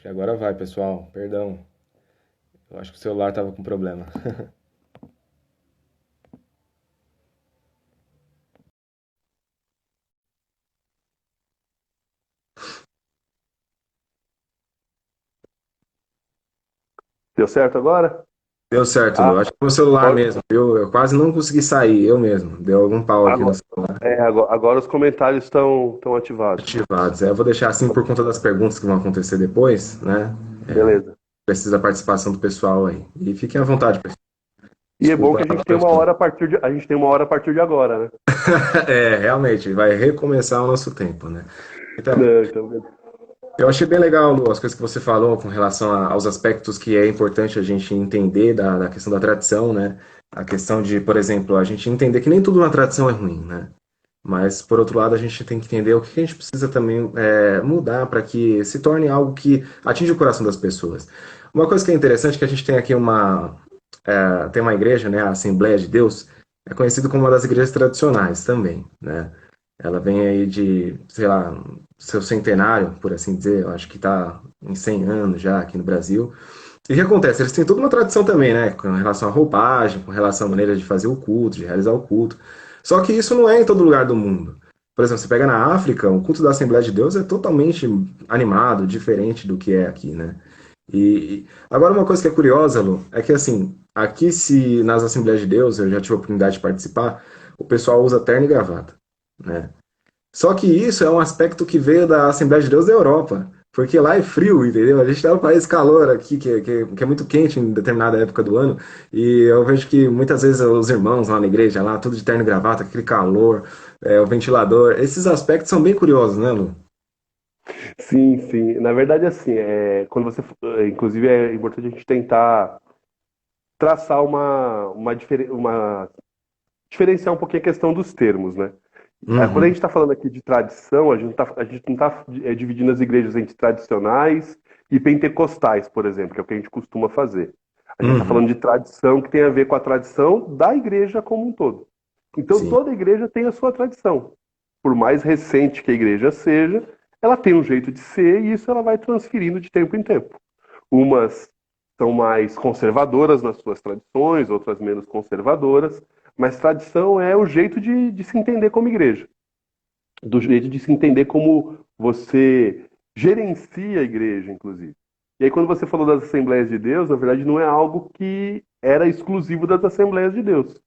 que agora vai, pessoal. Perdão. Eu acho que o celular tava com problema. Deu certo agora? Deu certo, Ah, Lu. Acho que foi o celular agora, mesmo, viu? Eu quase não consegui sair, eu mesmo. Deu algum pau aqui no agora, celular. agora os comentários estão ativados. Ativados. Eu vou deixar assim por conta das perguntas que vão acontecer depois, né? Beleza. Precisa da participação do pessoal aí. E fiquem à vontade, pessoal. E é bom Desculpa que a a gente tem uma interrupção. hora a partir de, a gente tem uma hora a partir de agora, né? É, realmente, vai recomeçar o nosso tempo, né? Então, Não, então, eu achei bem legal, Lu, as coisas que você falou com relação aos aspectos que é importante a gente entender da questão da tradição, né? A questão de, por exemplo, a gente entender que nem tudo na tradição é ruim, né? Mas, por outro lado, a gente tem que entender o que a gente precisa também mudar para que se torne algo que atinja o coração das pessoas. Uma coisa que é interessante é que a gente tem aqui tem uma igreja, né? A Assembleia de Deus, é conhecida como uma das igrejas tradicionais também, né? Ela vem aí de, sei lá, seu centenário, por assim dizer, eu acho que está em 100 anos já aqui no Brasil. E o que acontece? Eles têm toda uma tradição também, né? Com relação à roupagem, com relação à maneira de fazer o culto, de realizar o culto. Só que isso não é em todo lugar do mundo. Por exemplo, você pega na África, o culto da Assembleia de Deus é totalmente animado, diferente do que é aqui, né? Agora uma coisa que é curiosa, Lu, é que assim, aqui se nas Assembleias de Deus, eu já tive a oportunidade de participar, o pessoal usa terno e gravata, né? Só que isso é um aspecto que veio da Assembleia de Deus da Europa. Porque lá é frio, entendeu? A gente tá num país calor aqui, que é muito quente em determinada época do ano. E eu vejo que muitas vezes os irmãos lá na igreja, lá, tudo de terno e gravata, aquele calor, o ventilador. Esses aspectos são bem curiosos, né, Lu? sim, sim. Na verdade, assim, quando você, inclusive, é importante a gente tentar traçar uma diferenciar um pouquinho a questão dos termos, né? Quando a Uhum, gente está falando aqui de tradição, a gente não está dividindo as igrejas entre tradicionais e pentecostais, por exemplo, que é o que a gente costuma fazer. A gente está uhum, falando de tradição que tem a ver com a tradição da igreja como um todo. Então, sim. toda igreja tem a sua tradição. Por mais recente que a igreja seja, ela tem um jeito de ser e isso ela vai transferindo de tempo em tempo. Umas são mais conservadoras nas suas tradições, outras menos conservadoras, mas tradição é o jeito de se entender como igreja, do jeito de se entender como você gerencia a igreja, inclusive. E aí, quando você falou das Assembleias de Deus, na verdade, não é algo que era exclusivo das Assembleias de Deus.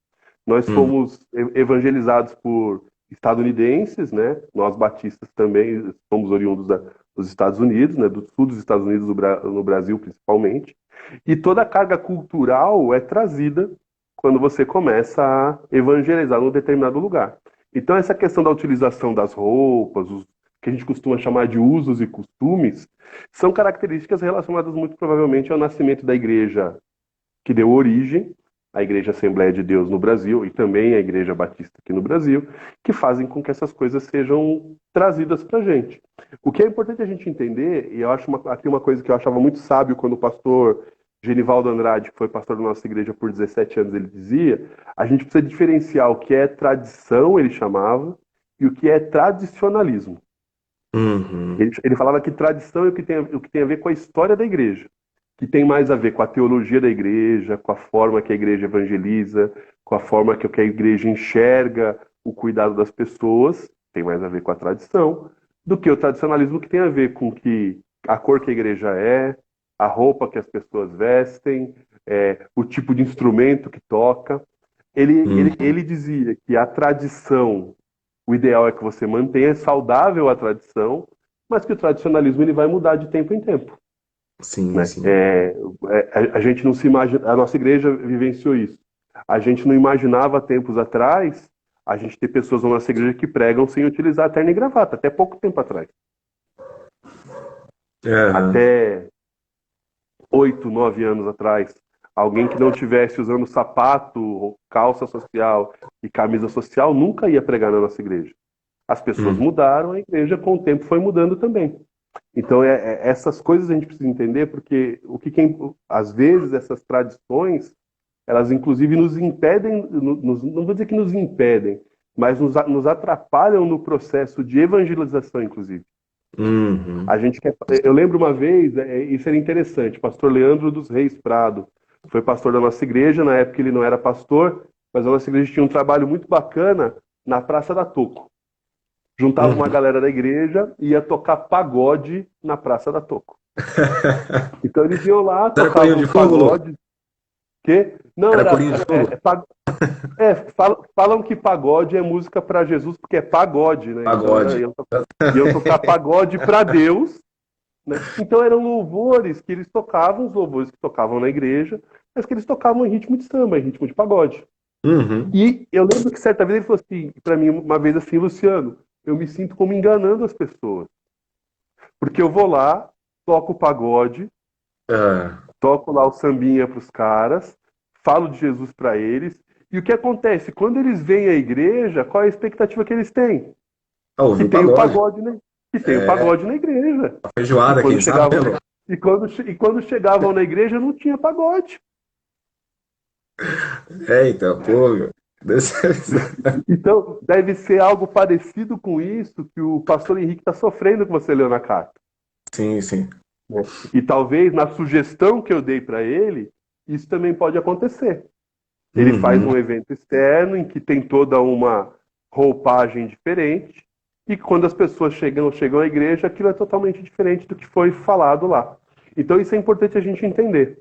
Nós Uhum, fomos evangelizados por estadunidenses, né? Nós batistas também somos oriundos dos Estados Unidos, né? Do sul dos Estados Unidos, no Brasil principalmente. E toda a carga cultural é trazida quando você começa a evangelizar num determinado lugar. Então, essa questão da utilização das roupas, os que a gente costuma chamar de usos e costumes, são características relacionadas muito provavelmente ao nascimento da igreja que deu origem à Igreja Assembleia de Deus no Brasil e também à Igreja Batista aqui no Brasil, que fazem com que essas coisas sejam trazidas para a gente. O que é importante a gente entender, e eu acho aqui uma coisa que eu achava muito sábio quando o pastor Genivaldo Andrade, que foi pastor da nossa igreja por 17 anos, ele dizia, a gente precisa diferenciar o que é tradição, ele chamava, e o que é tradicionalismo. uhum, Ele falava que tradição é o que tem a ver com a história da igreja, que tem mais a ver com a teologia da igreja, com a forma que a igreja evangeliza, com a forma que a igreja enxerga o cuidado das pessoas, tem mais a ver com a tradição, do que o tradicionalismo que tem a ver com que a cor que a igreja a roupa que as pessoas vestem, o tipo de instrumento que toca. uhum. Ele dizia que a tradição, o ideal é que você mantenha saudável a tradição, mas que o tradicionalismo ele vai mudar de tempo em tempo, Sim, né? sim. A gente não se imagina, a nossa igreja vivenciou isso. A gente não imaginava tempos atrás a gente ter pessoas na nossa igreja que pregam sem utilizar terno e gravata, até pouco tempo atrás. Aham. Até 8, 9 anos atrás, alguém que não tivesse usando sapato, calça social e camisa social nunca ia pregar na nossa igreja. As pessoas Uhum. mudaram, a igreja com o tempo foi mudando também. Então, essas coisas a gente precisa entender, porque às vezes essas tradições, elas inclusive nos impedem, não vou dizer que nos impedem, mas nos atrapalham no processo de evangelização, inclusive. Uhum. A gente quer. Eu lembro uma vez, isso era interessante, pastor Leandro dos Reis Prado foi pastor da nossa igreja, na época ele não era pastor, mas a nossa igreja tinha um trabalho muito bacana na Praça da Toco. Juntava uma Uhum. galera da igreja e ia tocar pagode na Praça da Toco. Então eles iam lá, Era corinho tocavam de os fogo, Lu? pagodes, que não Era era. corinho de fogo? Falam que pagode é música para Jesus porque é pagode, né? Então Pagode. iam tocar pagode para Deus, né? Então eram louvores que eles tocavam, os louvores que tocavam na igreja, mas que eles tocavam em ritmo de samba, em ritmo de pagode. Uhum. E eu lembro que certa vez ele falou assim, para mim, uma vez assim, Luciano, eu me sinto como enganando as pessoas. Porque eu vou lá, toco o pagode, Ah, toco lá o sambinha para os caras, falo de Jesus para eles, e o que acontece? Quando eles vêm à igreja, qual é a expectativa que eles têm? Que ouviu o tem o pagode. pagode, né? Que tem o É, pagode na igreja. E feijoada, quando quem sabe, chegavam, né, Lu? e quando chegavam na igreja não tinha pagode. É, então, pô, meu. Decepção. Então, deve ser algo parecido com isso que o pastor Henrique está sofrendo que você leu na carta. Sim, sim. Né? E talvez na sugestão que eu dei para ele, isso também pode acontecer. Ele faz Uhum. um evento externo em que tem toda uma roupagem diferente, e quando as pessoas chegam à igreja, aquilo é totalmente diferente do que foi falado lá. Então isso é importante a gente entender,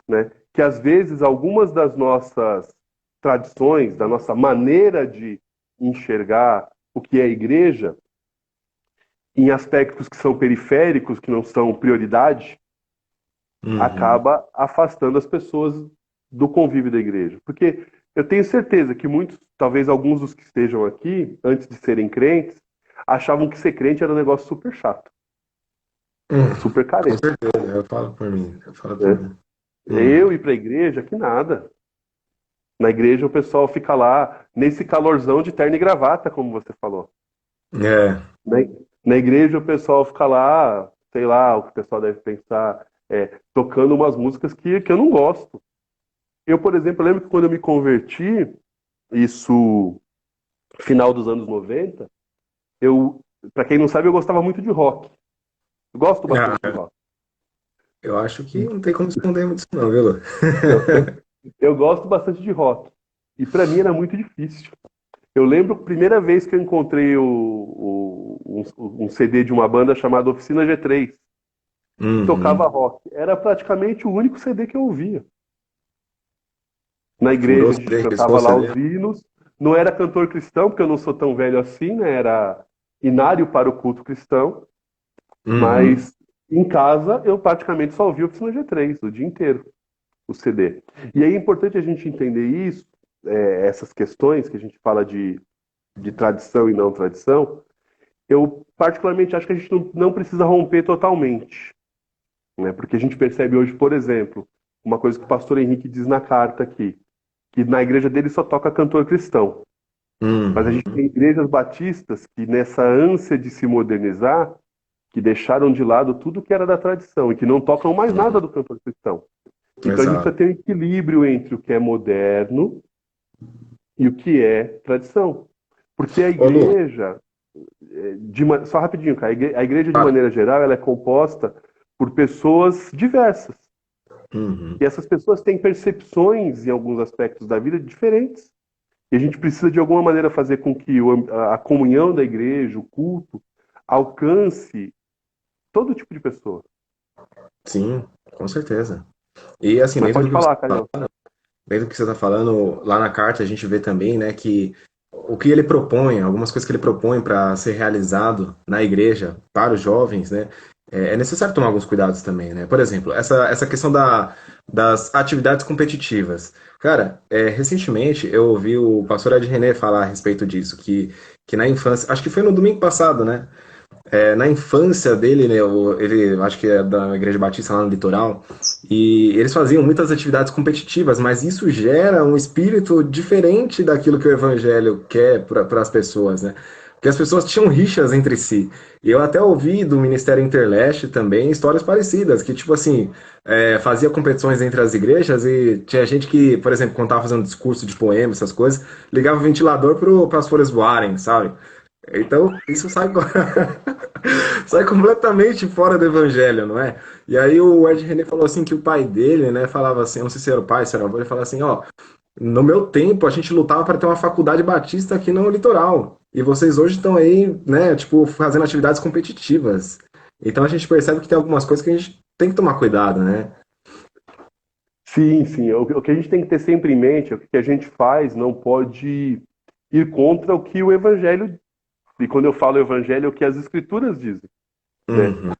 né? Que às vezes algumas das nossas tradições, da nossa maneira de enxergar o que é igreja, em aspectos que são periféricos, que não são prioridade, Uhum. acaba afastando as pessoas do convívio da igreja. Porque eu tenho certeza que muitos, talvez alguns dos que estejam aqui, antes de serem crentes, achavam que ser crente era um negócio super chato, super Com careta. certeza, eu falo por mim. Eu falo por Né? mim. Eu Uhum. ir para a igreja, que nada. Na igreja o pessoal fica lá nesse calorzão de terno e gravata, como você falou. É. Na, na igreja o pessoal fica lá, sei lá, o que o pessoal deve pensar, tocando umas músicas que eu não gosto. Eu, por exemplo, lembro que quando eu me converti, isso final dos anos 90, eu, para quem não sabe, eu gostava muito de rock. Eu gosto bastante de Ah, rock. eu acho que não tem como esconder muito isso não, viu, Lu? Não, eu gosto bastante de rock. E para mim era muito difícil. Eu lembro a primeira vez que eu encontrei um CD de uma banda chamada Oficina G3, que tocava Uhum. rock. Era praticamente o único CD que eu ouvia. Na Furou igreja o a gente CD, riscou cantava o lá CD. os hinos. Não era cantor cristão, porque eu não sou tão velho assim, né? Era inário para o culto cristão. Uhum. Mas em casa eu praticamente só ouvia Oficina G3 o dia inteiro, o CD. E aí é importante a gente entender isso, essas questões que a gente fala de tradição e não tradição. Eu particularmente acho que a gente não precisa romper totalmente, né? Porque a gente percebe hoje, por exemplo, uma coisa que o pastor Henrique diz na carta aqui, que na igreja dele só toca cantor cristão. Mas a gente Uhum. tem igrejas batistas que nessa ânsia de se modernizar, que deixaram de lado tudo que era da tradição e que não tocam mais nada do cantor cristão. Então a gente precisa Exato. ter um equilíbrio entre o que é moderno e o que é tradição. Porque a Ô, Lu, igreja, só rapidinho, cara, a igreja de fala. maneira geral ela é composta por pessoas diversas. Uhum. E essas pessoas têm percepções em alguns aspectos da vida diferentes. E a gente precisa de alguma maneira fazer com que a comunhão da igreja, o culto, alcance todo tipo de pessoa. Sim, com certeza. E assim, Mas dentro do pode que você falar, está Carol. falando, dentro do que você está falando, lá na carta a gente vê também, né, que o que ele propõe, algumas coisas que ele propõe para ser realizado na igreja para os jovens, né, é necessário tomar alguns cuidados também, né? Por exemplo, essa questão das atividades competitivas. Cara, recentemente eu ouvi o pastor Ed René falar a respeito disso, que na infância, acho que foi no domingo passado, né? Na infância dele, né, ele acho que é da Igreja Batista lá no litoral, e eles faziam muitas atividades competitivas, mas isso gera um espírito diferente daquilo que o Evangelho quer para as pessoas, né? Porque as pessoas tinham rixas entre si. E eu até ouvi do Ministério Interleste também histórias parecidas, que tipo assim, fazia competições entre as igrejas e tinha gente que, por exemplo, quando estava fazendo discurso de poema, essas coisas, ligava o ventilador para as folhas voarem, sabe? Então, isso sai, sai completamente fora do evangelho, não é? E aí o Ed René falou assim que o pai dele, né, falava assim, eu não sei se era o pai, se era o avô, ele falava assim, ó, no meu tempo a gente lutava para ter uma faculdade batista aqui no litoral. E vocês hoje estão aí, né, tipo, fazendo atividades competitivas. Então a gente percebe que tem algumas coisas que a gente tem que tomar cuidado, né? Sim, sim. O que a gente tem que ter sempre em mente é que o que a gente faz não pode ir contra o que o Evangelho, e quando eu falo Evangelho, é o que as Escrituras dizem, né? Uhum.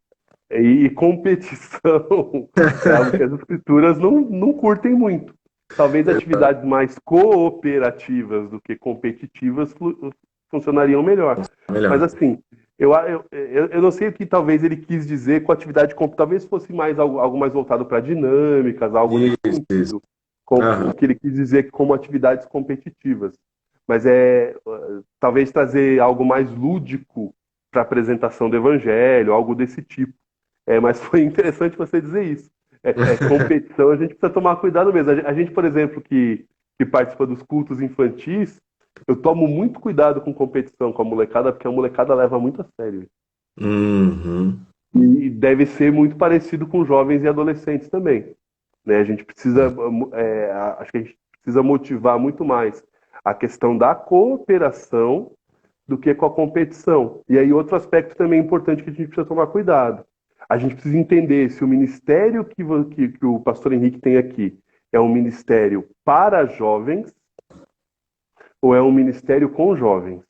E competição é algo que as Escrituras não curtem muito. Talvez atividades mais cooperativas do que competitivas funcionariam melhor. Mas Melhor. assim, eu não sei o que talvez ele quis dizer com atividade talvez fosse mais algo mais voltado para dinâmicas, algo nesse Isso, isso. sentido, com Aham. o que ele quis dizer como atividades competitivas. Mas talvez trazer algo mais lúdico para a apresentação do evangelho, algo desse tipo. Mas foi interessante você dizer isso. Competição, a gente precisa tomar cuidado mesmo. A gente, por exemplo, que participa dos cultos infantis, eu tomo muito cuidado com competição com a molecada, porque a molecada leva muito a sério. Uhum. E deve ser muito parecido com jovens e adolescentes também. Né? A gente precisa, acho que a gente precisa motivar muito mais a questão da cooperação do que com a competição. E aí, outro aspecto também importante que a gente precisa tomar cuidado. A gente precisa entender se o ministério que o pastor Henrique tem aqui é um ministério para jovens ou é um ministério com jovens.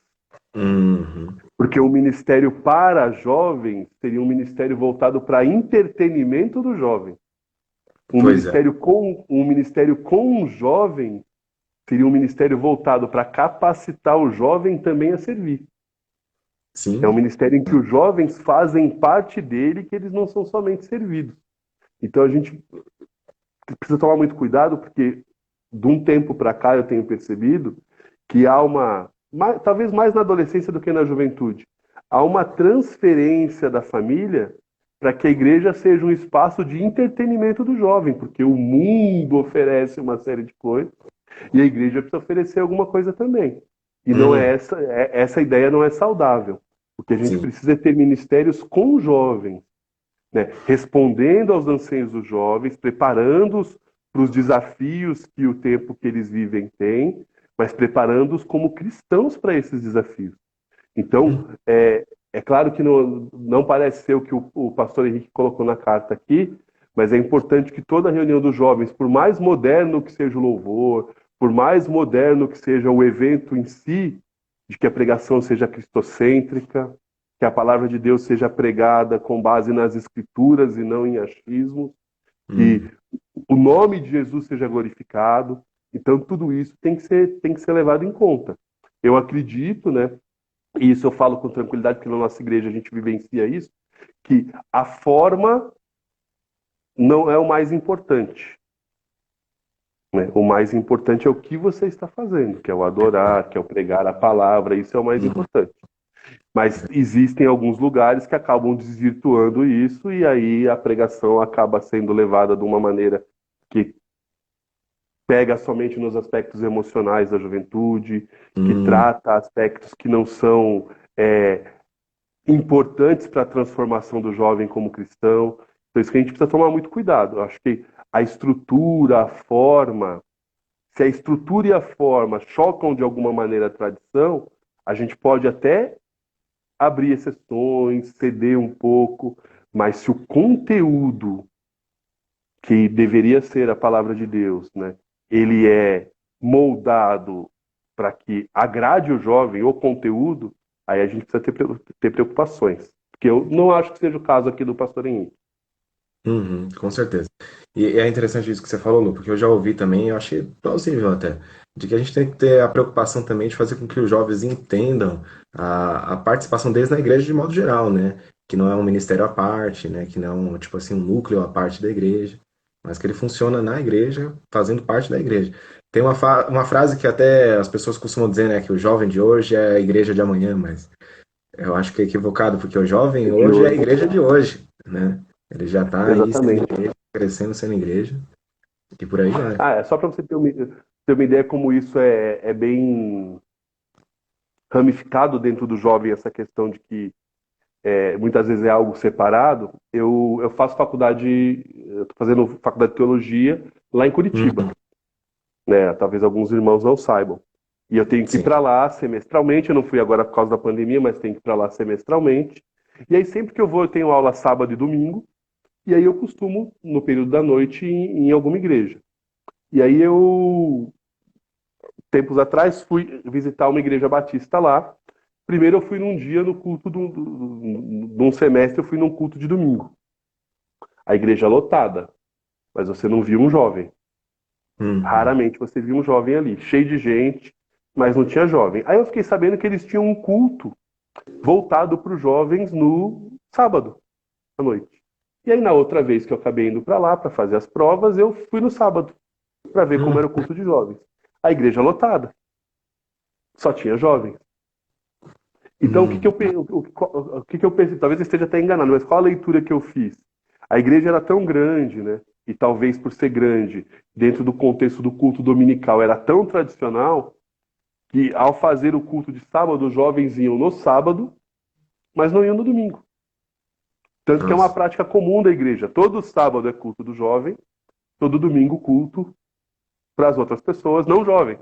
Uhum. Porque o ministério para jovens seria um ministério voltado para entretenimento do jovem. Pois é. Um ministério com um jovem seria um ministério voltado para capacitar o jovem também a servir. É um Sim. ministério em que os jovens fazem parte dele, que eles não são somente servidos. Então a gente precisa tomar muito cuidado, porque de um tempo para cá eu tenho percebido que há talvez mais na adolescência do que na juventude, há uma transferência da família para que a igreja seja um espaço de entretenimento do jovem, porque o mundo oferece uma série de coisas e a igreja precisa oferecer alguma coisa também. E não Uhum. essa ideia não é saudável. O que a gente Sim. precisa é ter ministérios com jovens, né? Respondendo aos anseios dos jovens, preparando-os para os desafios que o tempo que eles vivem tem, mas preparando-os como cristãos para esses desafios. Então, é claro que não parece ser o que o pastor Henrique colocou na carta aqui, mas é importante que toda reunião dos jovens, por mais moderno que seja o louvor, por mais moderno que seja o evento em si, de que a pregação seja cristocêntrica, que a palavra de Deus seja pregada com base nas escrituras e não em achismos, que Uhum. o nome de Jesus seja glorificado. Então, tudo isso tem que ser levado em conta. Eu acredito, né, e isso eu falo com tranquilidade, porque na nossa igreja a gente vivencia isso, que a forma não é o mais importante. Né? O mais importante é o que você está fazendo, que é o adorar, que é o pregar a palavra, isso é o mais Uhum. importante. Mas existem alguns lugares que acabam desvirtuando isso, e aí a pregação acaba sendo levada de uma maneira que pega somente nos aspectos emocionais da juventude, que Uhum. trata aspectos que não são é, importantes para a transformação do jovem como cristão. Então, isso que a gente precisa tomar muito cuidado. Eu acho que a estrutura, a forma, se a estrutura e a forma chocam de alguma maneira a tradição, a gente pode até abrir exceções, ceder um pouco, mas se o conteúdo que deveria ser a palavra de Deus, né, ele é moldado para que agrade o jovem o conteúdo, aí a gente precisa ter preocupações. Porque eu não acho que seja o caso aqui do pastor Henrique. Uhum, com certeza. E é interessante isso que você falou, Lu, porque eu já ouvi também, eu achei plausível até, de que a gente tem que ter a preocupação também de fazer com que os jovens entendam a participação deles na igreja de modo geral, né? Que não é um ministério à parte, né? Que não, tipo assim, um núcleo à parte da igreja, mas que ele funciona na igreja, fazendo parte da igreja. Tem uma frase que até as pessoas costumam dizer, né? Que o jovem de hoje é a igreja de amanhã, mas eu acho que é equivocado, porque o jovem É de hoje é a hoje. igreja de hoje, né? Ele já está aí sendo Exatamente. igreja, crescendo sendo igreja, e por aí vai. É só para você ter uma ideia como isso é bem ramificado dentro do jovem essa questão de que muitas vezes é algo separado. Eu faço faculdade, eu estou fazendo faculdade de teologia lá em Curitiba, Uhum. né? Talvez alguns irmãos não saibam. E eu tenho que ir Sim. para lá semestralmente. Eu não fui agora por causa da pandemia, mas tenho que ir para lá semestralmente. E aí sempre que eu vou, eu tenho aula sábado e domingo. E aí eu costumo, no período da noite, ir em alguma igreja. E aí tempos atrás, fui visitar uma igreja batista lá. Primeiro eu fui num dia no culto de um semestre, eu fui num culto de domingo. A igreja lotada, mas você não viu um jovem. Uhum. Raramente você viu um jovem ali, cheio de gente, mas não tinha jovem. Aí eu fiquei sabendo que eles tinham um culto voltado para os jovens no sábado à noite. E aí na outra vez que eu acabei indo para lá para fazer as provas, eu fui no sábado para ver como Uhum. era o culto de jovens. A igreja lotada, só tinha jovens. Então, Uhum. o que que eu pensei? Talvez eu esteja até enganado, mas qual a leitura que eu fiz? A igreja era tão grande, né? E talvez por ser grande, dentro do contexto do culto dominical, era tão tradicional que ao fazer o culto de sábado, os jovens iam no sábado, mas não iam no domingo. Tanto que é uma Nossa. prática comum da igreja. Todo sábado é culto do jovem, todo domingo culto para as outras pessoas não jovens.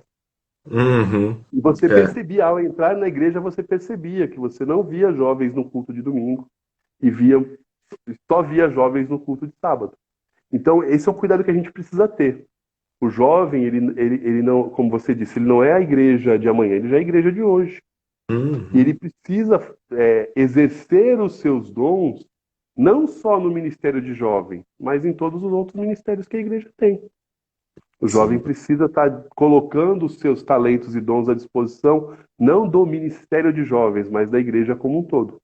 Uhum. E você É. percebia, ao entrar na igreja, você percebia que você não via jovens no culto de domingo e só via jovens no culto de sábado. Então, esse é o cuidado que a gente precisa ter. O jovem, ele não, como você disse, ele não é a igreja de amanhã, ele já é a igreja de hoje. E Uhum. ele precisa exercer os seus dons, não só no ministério de jovem, mas em todos os outros ministérios que a igreja tem. O jovem Sim. precisa estar colocando os seus talentos e dons à disposição, não do ministério de jovens, mas da igreja como um todo.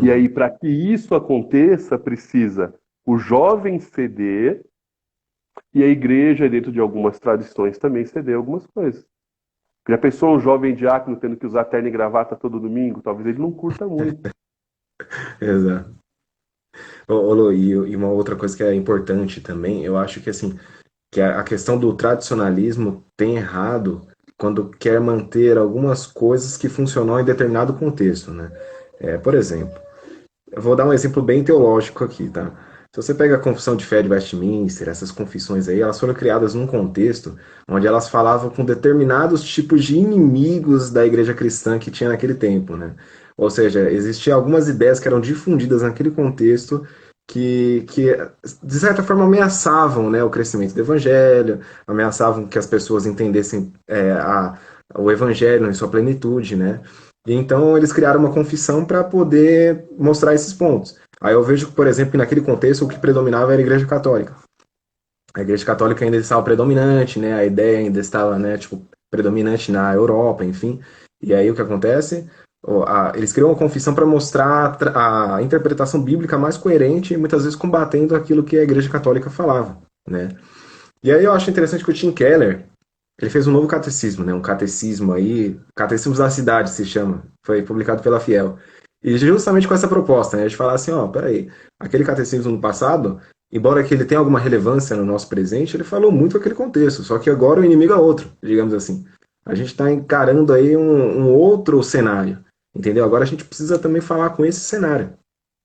E aí, Uhum. para que isso aconteça, precisa o jovem ceder e a igreja, dentro de algumas tradições, também ceder algumas coisas. Já pensou um jovem diácono tendo que usar terno e gravata todo domingo? Talvez ele não curta muito. Exato. Ô, Lu, e uma outra coisa que é importante também, eu acho que assim, que a questão do tradicionalismo tem errado quando quer manter algumas coisas que funcionam em determinado contexto, né? Por exemplo, eu vou dar um exemplo bem teológico aqui, tá? Se você pega a Confissão de Fé de Westminster, essas confissões aí, elas foram criadas num contexto onde elas falavam com determinados tipos de inimigos da igreja cristã que tinha naquele tempo, né? Ou seja, existiam algumas ideias que eram difundidas naquele contexto que de certa forma, ameaçavam, né, o crescimento do evangelho, ameaçavam que as pessoas entendessem o evangelho em sua plenitude, né? E então eles criaram uma confissão para poder mostrar esses pontos. Aí eu vejo que, por exemplo, que naquele contexto o que predominava era a Igreja Católica. A Igreja Católica ainda estava predominante, né? A ideia ainda estava, né, tipo, predominante na Europa, enfim. E aí o que acontece? Eles criam uma confissão para mostrar a interpretação bíblica mais coerente e muitas vezes combatendo aquilo que a Igreja Católica falava, né? E aí eu acho interessante que o Tim Keller, ele fez um novo catecismo, né? Um catecismo aí, Catecismo da Cidade se chama, foi publicado pela Fiel. E justamente com essa proposta, né? De falar assim, ó, peraí, aquele catecismo no passado, embora que ele tenha alguma relevância no nosso presente, ele falou muito aquele contexto, só que agora o inimigo é outro, digamos assim. A gente está encarando aí um outro cenário, entendeu? Agora a gente precisa também falar com esse cenário.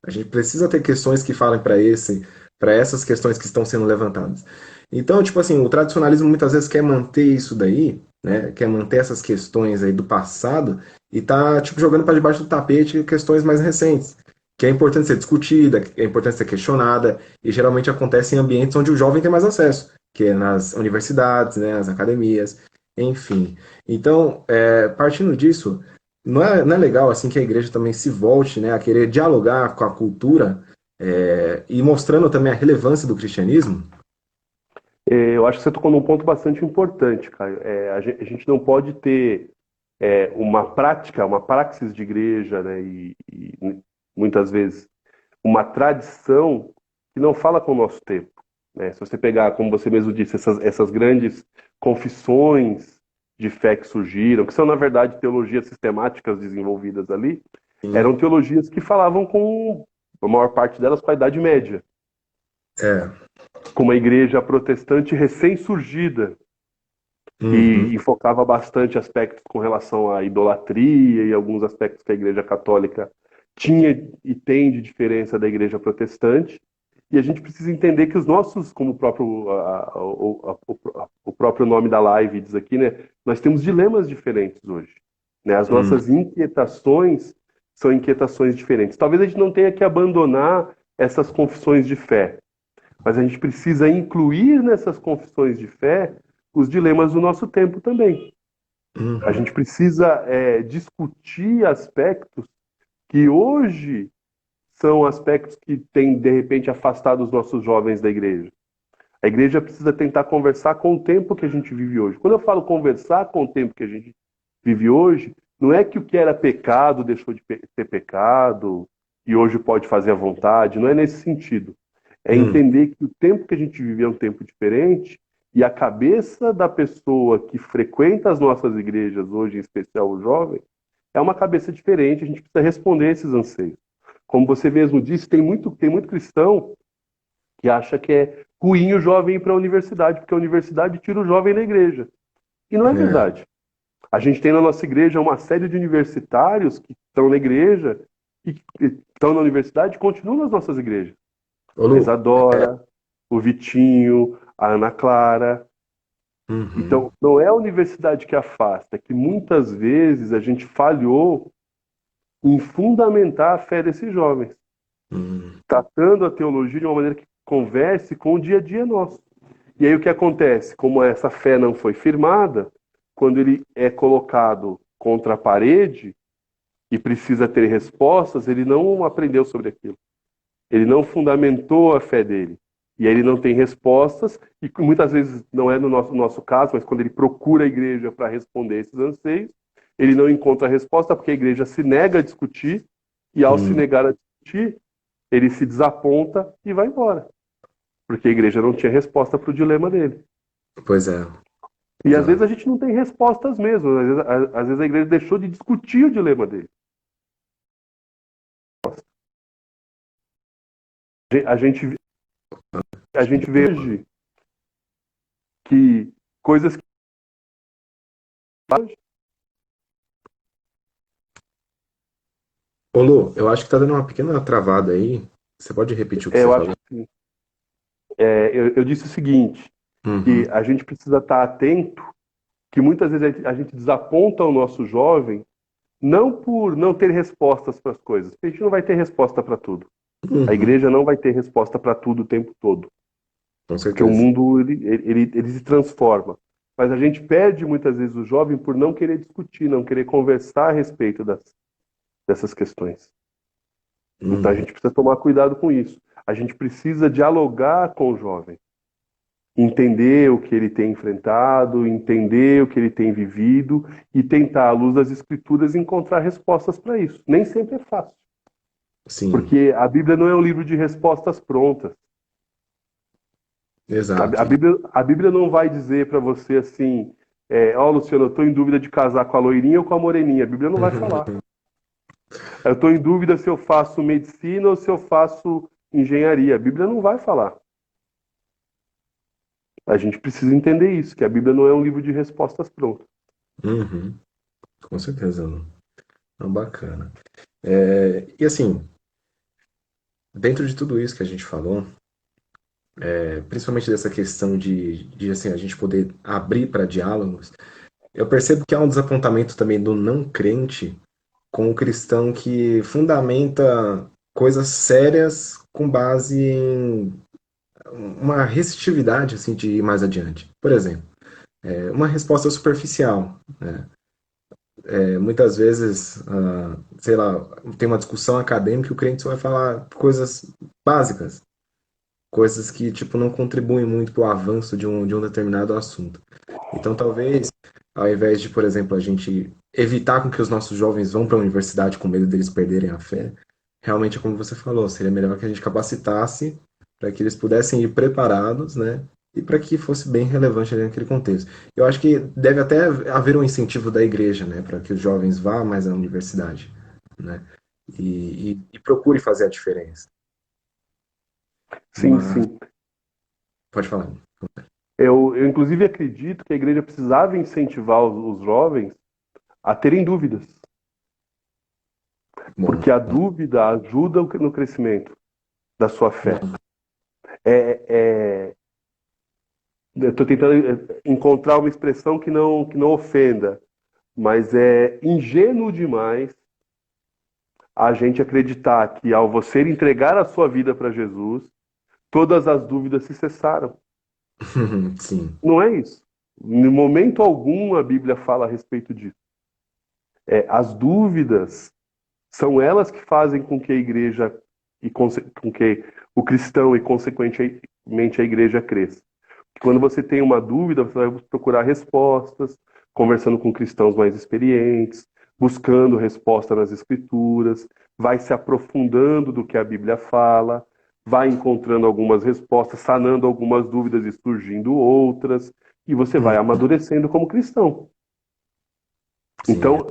A gente precisa ter questões que falem para essas questões que estão sendo levantadas. Então, tipo assim, o tradicionalismo muitas vezes quer manter isso daí, né? Quer manter essas questões aí do passado e tá tipo jogando para debaixo do tapete questões mais recentes, que é importante ser discutida, que é importante ser questionada e geralmente acontece em ambientes onde o jovem tem mais acesso, que é nas universidades, né, nas academias, enfim. Então, partindo disso, não é legal assim que a igreja também se volte, né, a querer dialogar com a cultura e mostrando também a relevância do cristianismo? Eu acho que você tocou num ponto bastante importante, Caio. A gente não pode ter uma prática, uma praxis de igreja, né, e muitas vezes uma tradição que não fala com o nosso tempo, né? Se você pegar, como você mesmo disse, essas grandes confissões de fé que surgiram, que são, na verdade, teologias sistemáticas desenvolvidas ali, Sim. eram teologias que falavam com, a maior parte delas, com a Idade Média, É. com uma igreja protestante recém-surgida, que Uhum. enfocava bastante aspectos com relação à idolatria e alguns aspectos que a Igreja Católica tinha e tem de diferença da Igreja Protestante. E a gente precisa entender que os nossos, como o próprio nome da live diz aqui, né, nós temos dilemas diferentes hoje. Né? As Uhum. nossas inquietações são inquietações diferentes. Talvez a gente não tenha que abandonar essas confissões de fé, mas a gente precisa incluir nessas confissões de fé os dilemas do nosso tempo também. A Uhum. gente precisa discutir aspectos que hoje são aspectos que têm, de repente, afastado os nossos jovens da igreja. A igreja precisa tentar conversar com o tempo que a gente vive hoje. Quando eu falo conversar com o tempo que a gente vive hoje, não é que o que era pecado deixou de ser pecado e hoje pode fazer à vontade, não é nesse sentido. É Uhum. entender que o tempo que a gente vive é um tempo diferente e a cabeça da pessoa que frequenta as nossas igrejas hoje, em especial o jovem, é uma cabeça diferente, a gente precisa responder esses anseios. Como você mesmo disse, tem muito cristão que acha que é ruim o jovem ir para a universidade, porque a universidade tira o jovem da igreja. E não é É. verdade. A gente tem na nossa igreja uma série de universitários que estão na igreja e que estão na universidade e continuam nas nossas igrejas. Ô, A Lu, Isadora, o Vitinho, a Ana Clara. uhum. Então, não é a universidade que afasta, é que muitas vezes a gente falhou em fundamentar a fé desses jovens, Uhum. tratando a teologia de uma maneira que converse com o dia a dia nosso. E aí o que acontece? Como essa fé não foi firmada, quando ele é colocado contra a parede e precisa ter respostas, ele não aprendeu sobre aquilo. Ele não fundamentou a fé dele. E aí ele não tem respostas, e muitas vezes não é no nosso caso, mas quando ele procura a igreja para responder esses anseios, ele não encontra a resposta porque a igreja se nega a discutir, e ao se Uhum. negar a discutir, ele se desaponta e vai embora, porque a igreja não tinha resposta para o dilema dele. Pois é, E às vezes exato. a gente não tem respostas mesmo, às vezes a igreja deixou de discutir o dilema dele. A gente, a gente vê hoje que coisas que Ô, Lu, eu acho que tá dando uma pequena travada aí. Você pode repetir o que você eu acho falou? que eu disse o seguinte, que Uhum. a gente precisa estar atento, que muitas vezes a gente desaponta o nosso jovem, não por não ter respostas para as coisas, porque a gente não vai ter resposta para tudo. A Uhum. igreja não vai ter resposta para tudo o tempo todo, Com porque o certeza. mundo ele se transforma. Mas a gente perde muitas vezes o jovem por não querer discutir, não querer conversar a respeito dessas questões. Então a Uhum. gente precisa tomar cuidado com isso. A gente precisa dialogar com o jovem, entender o que ele tem enfrentado, entender o que ele tem vivido e tentar, à luz das escrituras, encontrar respostas para isso. Nem sempre é fácil, Sim, porque a Bíblia não é um livro de respostas prontas. A, exato. a Bíblia, a Bíblia não vai dizer para você assim, ó, Luciano, eu estou em dúvida de casar com a loirinha ou com a moreninha. A Bíblia não vai falar. Eu estou em dúvida se eu faço medicina ou se eu faço engenharia. A Bíblia não vai falar. A gente precisa entender isso, que a Bíblia não é um livro de respostas prontas. Uhum. Com certeza, Lu. Não, bacana. E assim, dentro de tudo isso que a gente falou, principalmente dessa questão de assim, a gente poder abrir para diálogos, eu percebo que há um desapontamento também do não crente com o cristão que fundamenta coisas sérias com base em uma receptividade assim, de ir mais adiante. Por exemplo, uma resposta superficial, né? Muitas vezes, sei lá, tem uma discussão acadêmica e o crente só vai falar coisas básicas, coisas que tipo não contribuem muito para o avanço de um determinado assunto. Então, talvez, ao invés de, por exemplo, a gente evitar com que os nossos jovens vão para a universidade com medo deles perderem a fé, realmente, como você falou, seria melhor que a gente capacitasse para que eles pudessem ir preparados, né? E para que fosse bem relevante ali naquele contexto. Eu acho que deve até haver um incentivo da igreja, né, para que os jovens vá mais à universidade, né? E procure fazer a diferença. Sim, Mas sim. pode falar. Eu inclusive acredito que a igreja precisava incentivar os jovens a terem dúvidas, Bom, porque a dúvida ajuda no crescimento da sua fé. É, eu estou tentando encontrar uma expressão que não ofenda, mas é ingênuo demais a gente acreditar que ao você entregar a sua vida para Jesus, todas as dúvidas se cessaram. sim. Não é isso. Em momento algum a Bíblia fala a respeito disso. As dúvidas são elas que fazem com que a igreja com que o cristão e consequentemente a igreja cresça. Quando você tem uma dúvida, você vai procurar respostas, conversando com cristãos mais experientes, buscando resposta nas escrituras, vai se aprofundando do que a Bíblia fala, vai encontrando algumas respostas, sanando algumas dúvidas e surgindo outras, e você vai Hum, amadurecendo como cristão. sim. Então,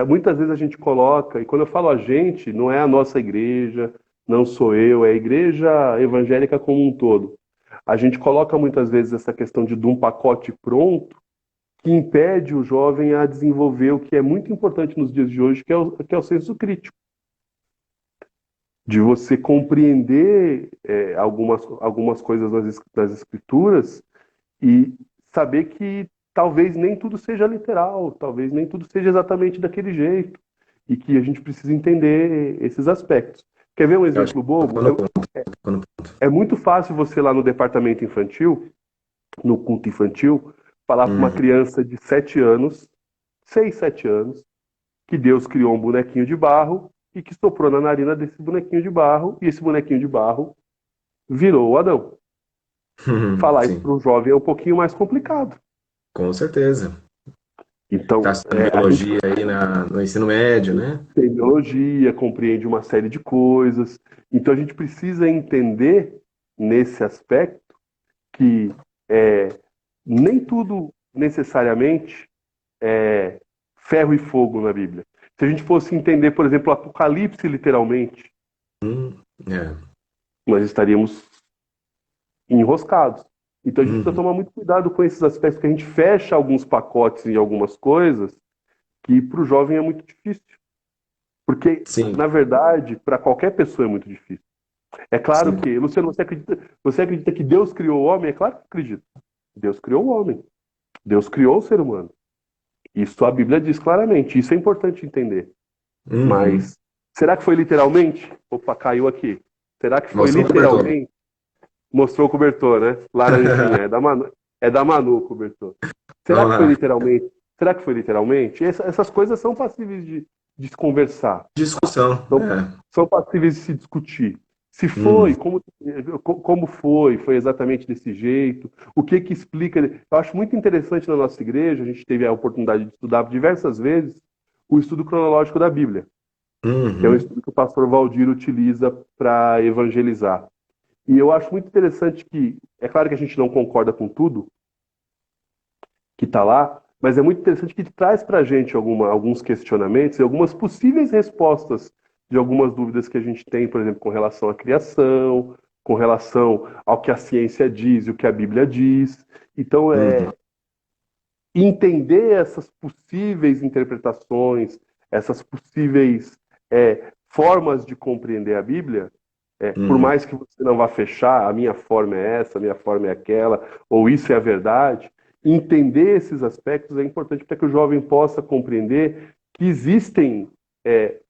muitas vezes a gente coloca, e quando eu falo a gente, não é a nossa igreja, não sou eu, é a igreja evangélica como um todo. A gente coloca muitas vezes essa questão de um pacote pronto que impede o jovem a desenvolver o que é muito importante nos dias de hoje, que é o senso crítico. De você compreender algumas coisas das escrituras e saber que talvez nem tudo seja literal, talvez nem tudo seja exatamente daquele jeito, e que a gente precisa entender esses aspectos. Quer ver um Eu acho que exemplo bobo? tocou no ponto. Tocou no É muito fácil você lá no departamento infantil, no culto infantil, falar para uma Uhum. criança de 7 anos, 6, 7 anos, que Deus criou um bonequinho de barro e que soprou na narina desse bonequinho de barro, e esse bonequinho de barro virou o Adão. Falar isso Sim, para um jovem é um pouquinho mais complicado. com certeza. Está Então, estudando a gente biologia aí no ensino médio, né? tem biologia, compreende uma série de coisas. Então, a gente precisa entender nesse aspecto que é, nem tudo necessariamente é ferro e fogo na Bíblia. Se a gente fosse entender, por exemplo, o Apocalipse literalmente, É. nós estaríamos enroscados. Então a gente precisa Uhum. tomar muito cuidado com esses aspectos, que a gente fecha alguns pacotes em algumas coisas que para o jovem é muito difícil. Porque, Sim, na verdade, para qualquer pessoa é muito difícil. É claro sim. que, Luciano, você acredita que Deus criou o homem? É claro que eu acredito. Deus criou o homem. Deus criou o ser humano. Isso a Bíblia diz claramente. Isso é importante entender. Uhum. Mas será que foi literalmente? Opa, caiu aqui. Será que foi Mostrou o cobertor. literalmente? Mostrou o cobertor, né? Laranjinha. É da Manu o cobertor. Será Vamos que foi lá. literalmente? Será que foi literalmente? Essas coisas são passíveis de se conversar. Discussão. São, É. são passíveis de se discutir. Se Uhum. foi, como foi exatamente desse jeito, o que que explica. Eu acho muito interessante na nossa igreja, a gente teve a oportunidade de estudar diversas vezes o estudo cronológico da Bíblia, que é um Uhum. estudo que o pastor Valdir utiliza para evangelizar. E eu acho muito interessante que, é claro que a gente não concorda com tudo que está lá, mas é muito interessante que ele traz para a gente alguns questionamentos e algumas possíveis respostas de algumas dúvidas que a gente tem, por exemplo, com relação à criação, com relação ao que a ciência diz e o que a Bíblia diz. Então, Uhum. entender essas possíveis interpretações, essas possíveis formas de compreender a Bíblia, por Uhum. mais que você não vá fechar, a minha forma é essa, a minha forma é aquela, ou isso é a verdade, entender esses aspectos é importante para que o jovem possa compreender que existem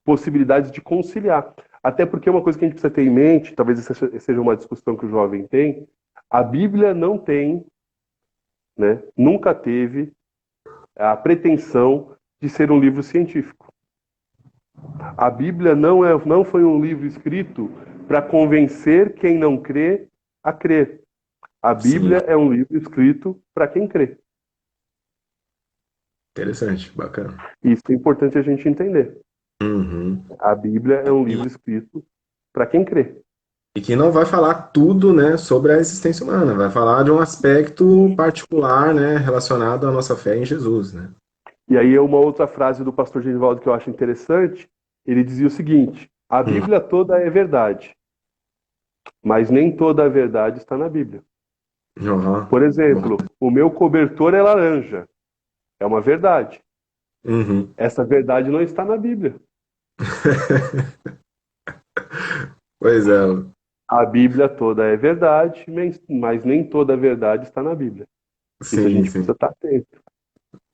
possibilidades de conciliar. Até porque uma coisa que a gente precisa ter em mente, talvez essa seja uma discussão que o jovem tem, a Bíblia não tem, né, nunca teve a pretensão de ser um livro científico. A Bíblia não foi um livro escrito para convencer quem não crê a crer. A Sim. Bíblia é um livro escrito para quem crê. Interessante, bacana. Isso é importante a gente entender. Uhum. A Bíblia é um E, livro escrito para quem crê. e que não vai falar tudo, né, sobre a existência humana, vai falar de um aspecto particular, né, relacionado à nossa fé em Jesus, né? E aí é uma outra frase do pastor Genivaldo que eu acho interessante. Ele dizia o seguinte: a Hum. Bíblia toda é verdade, mas nem toda a verdade está na Bíblia. Aham. Por Bom. exemplo, o meu cobertor é laranja. É uma verdade. Uhum. Essa verdade não está na Bíblia. Pois é, A Bíblia toda é verdade, mas nem toda a verdade está na Bíblia. Isso a sim, gente precisa sim. estar atento.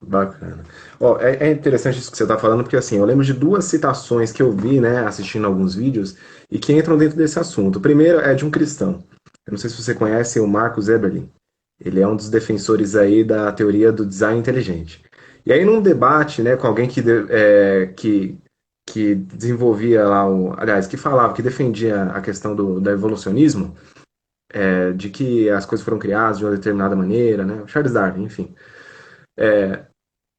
Bacana. Ó, é interessante isso que você está falando, porque assim, eu lembro de duas citações que eu vi, né, assistindo alguns vídeos, e que entram dentro desse assunto. O primeiro é de um cristão. Eu não sei se você conhece o Marcus Eberlin. Ele é um dos defensores aí da teoria do design inteligente. E aí, num debate, né, com alguém que desenvolvia lá, aliás, que falava, que defendia a questão do evolucionismo, de que as coisas foram criadas de uma determinada maneira, né, o Charles Darwin, enfim.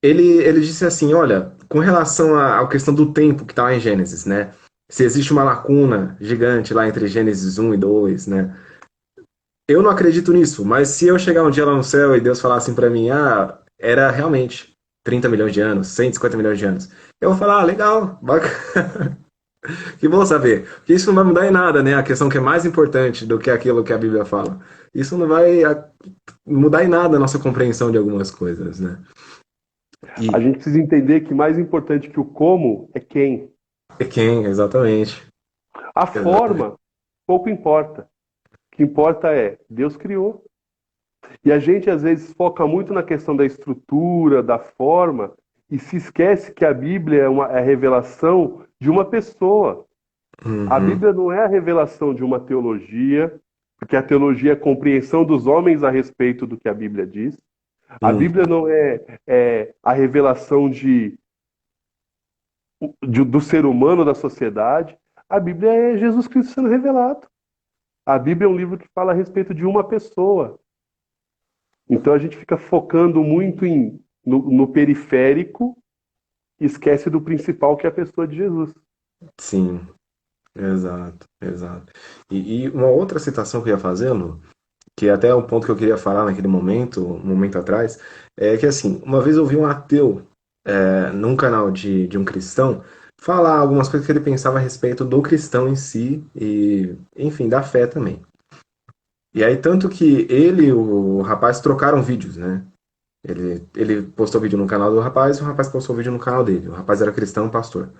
Ele disse assim, olha, com relação à questão do tempo que está lá em Gênesis, né? Se existe uma lacuna gigante lá entre Gênesis 1 e 2, né? Eu não acredito nisso, mas se eu chegar um dia lá no céu e Deus falar assim para mim, era realmente 30 milhões de anos, 150 milhões de anos, eu vou falar, legal, bacana, que bom saber. Porque isso não vai mudar em nada, né? A questão que é mais importante do que aquilo que a Bíblia fala. Isso não vai mudar em nada a nossa compreensão de algumas coisas, né? A E gente precisa entender que mais importante que o como é quem. quem, exatamente. A forma pouco importa. O que importa é Deus criou. E a gente às vezes foca muito na questão da estrutura, da forma, e se esquece que a Bíblia é a revelação de uma pessoa. A Uhum, Bíblia não é a revelação de uma teologia, porque a teologia é a compreensão dos homens a respeito do que a Bíblia diz. A Bíblia uhum. não é a revelação do ser humano, da sociedade. A Bíblia é Jesus Cristo sendo revelado. A Bíblia é um livro que fala a respeito de uma pessoa. Então a gente fica focando muito no periférico e esquece do principal, que é a pessoa de Jesus. Sim, exato, exato. E uma outra citação que eu ia fazendo, que é até o ponto que eu queria falar naquele momento, um momento atrás, é que assim, uma vez eu vi um ateu, num canal de um cristão, falar algumas coisas que ele pensava a respeito do cristão em si e, enfim, da fé também. E aí, tanto que ele e o rapaz trocaram vídeos, né? Ele postou vídeo no canal do rapaz e o rapaz postou vídeo no canal dele. O rapaz era cristão, pastor.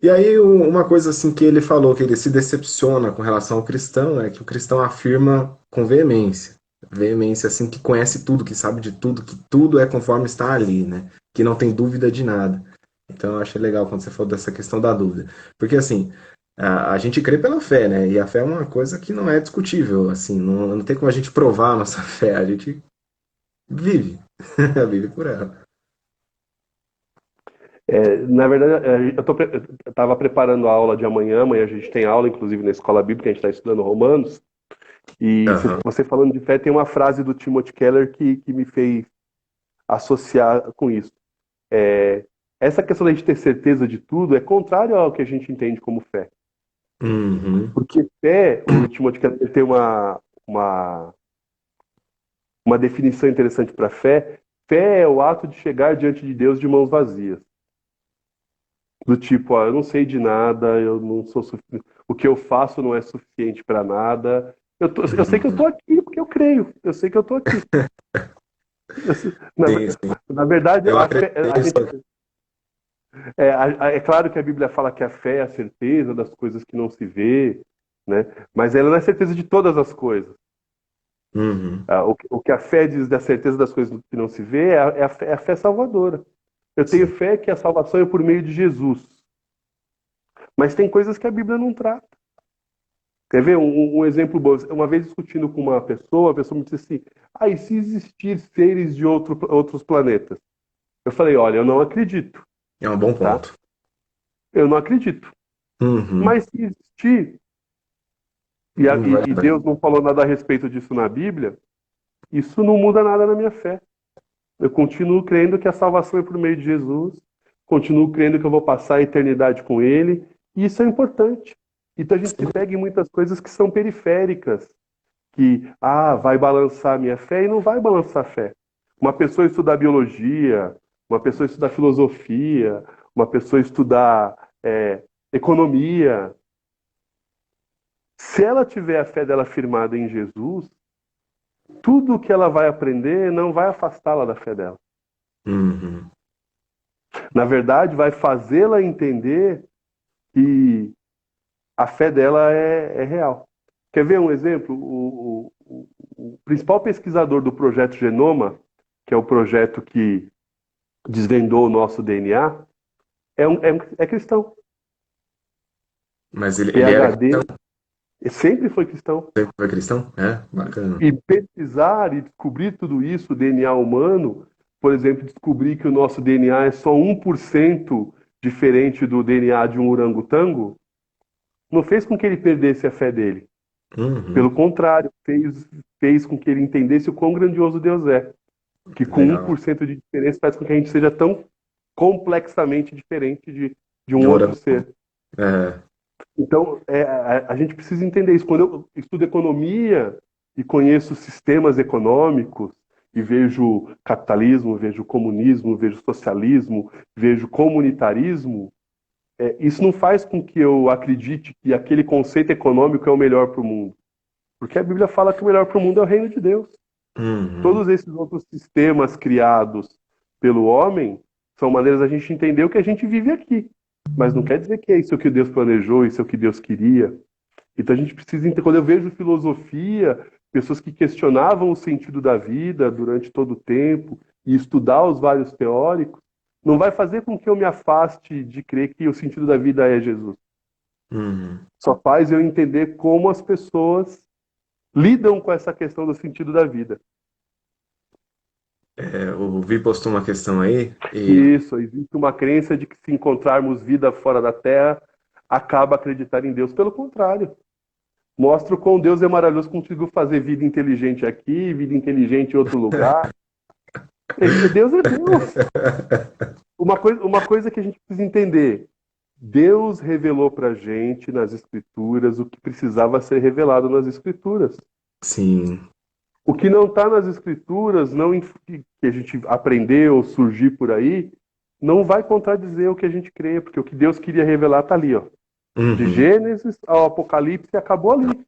E aí, uma coisa assim que ele falou, que ele se decepciona com relação ao cristão, é que o cristão afirma com veemência. Veemência, assim, que conhece tudo, que sabe de tudo, que tudo é conforme está ali, né? Que não tem dúvida de nada. Então, eu achei legal quando você falou dessa questão da dúvida. Porque, assim, a gente crê pela fé, né? E a fé é uma coisa que não é discutível, assim, não tem como a gente provar a nossa fé, a gente vive, vive por ela. Na verdade, eu estava preparando a aula de amanhã. Amanhã a gente tem aula, inclusive na escola bíblica, a gente está estudando Romanos. E Aham. você falando de fé, tem uma frase do Timothy Keller que me fez associar com isso. É, essa questão da gente ter certeza de tudo é contrário ao que a gente entende como fé. Uhum. Porque fé, o Timothy Keller tem uma definição interessante para fé. Fé é o ato de chegar diante de Deus de mãos vazias. Do tipo, eu não sei de nada, eu não sou o que eu faço não é suficiente para nada. Eu sei que eu Uhum. estou aqui porque eu creio. Eu sei que eu estou aqui. Na, Sim, sim. na verdade, Eu a fé, acredito a nisso. gente, é claro que a Bíblia fala que a fé é a certeza das coisas que não se vê, né? Mas ela não é certeza de todas as coisas. Uhum. O que a fé diz da certeza das coisas que não se vê é a fé salvadora. Eu tenho Sim. fé que a salvação é por meio de Jesus. Mas tem coisas que a Bíblia não trata. Quer ver um exemplo bom? Uma vez discutindo com uma pessoa, a pessoa me disse assim: e se existir seres de outros planetas? Eu falei: olha, eu não acredito, É um bom tá? ponto. Eu não acredito. Uhum. Mas se existir, Não vai e dar. Deus não falou nada a respeito disso na Bíblia, isso não muda nada na minha fé. Eu continuo crendo que a salvação é por meio de Jesus, continuo crendo que eu vou passar a eternidade com Ele, e isso é importante. Então a gente se pega em muitas coisas que são periféricas, que vai balançar a minha fé e não vai balançar a fé. Uma pessoa estudar biologia, uma pessoa estudar filosofia, uma pessoa estudar economia, se ela tiver a fé dela firmada em Jesus, tudo que ela vai aprender não vai afastá-la da fé dela. Uhum. Na verdade, vai fazê-la entender que a fé dela é real. Quer ver um exemplo? O principal pesquisador do projeto Genoma, que é o projeto que desvendou o nosso DNA, é cristão. Mas ele era PhD, sempre foi cristão. sempre foi cristão? É, bacana. E pesquisar e descobrir tudo isso, o DNA humano, por exemplo, descobrir que o nosso DNA é só 1% diferente do DNA de um orangotango, não fez com que ele perdesse a fé dele. Pelo Uhum. contrário, fez com que ele entendesse o quão grandioso Deus é. Que com um Legal. por cento de diferença faz com que a gente seja tão complexamente diferente de um De outro ouro. ser. É, Então, a gente precisa entender isso. Quando eu estudo economia e conheço sistemas econômicos, e vejo capitalismo, vejo comunismo, vejo socialismo, vejo comunitarismo, isso não faz com que eu acredite que aquele conceito econômico é o melhor para o mundo. Porque a Bíblia fala que o melhor para o mundo é o reino de Deus. uhum. Todos esses outros sistemas criados pelo homem são maneiras da gente entender o que a gente vive aqui. Mas não quer dizer que é isso que Deus planejou, isso é o que Deus queria. Então a gente precisa entender. Quando eu vejo filosofia, pessoas que questionavam o sentido da vida durante todo o tempo e estudar os vários teóricos, não vai fazer com que eu me afaste de crer que o sentido da vida é Jesus. Uhum. Só faz eu entender como as pessoas lidam com essa questão do sentido da vida. É, o Vi postou uma questão aí, e Isso, existe uma crença de que se encontrarmos vida fora da Terra, acaba acreditar em Deus. Pelo contrário, mostra o quão Deus é maravilhoso, conseguiu fazer vida inteligente aqui, vida inteligente em outro lugar. Deus é Deus. Uma coisa que a gente precisa entender: Deus revelou para a gente nas Escrituras o que precisava ser revelado nas Escrituras. sim, O que não está nas Escrituras, que a gente aprendeu ou surgir por aí, não vai contradizer o que a gente crê, porque o que Deus queria revelar está ali, ó. De uhum. Gênesis ao Apocalipse acabou ali.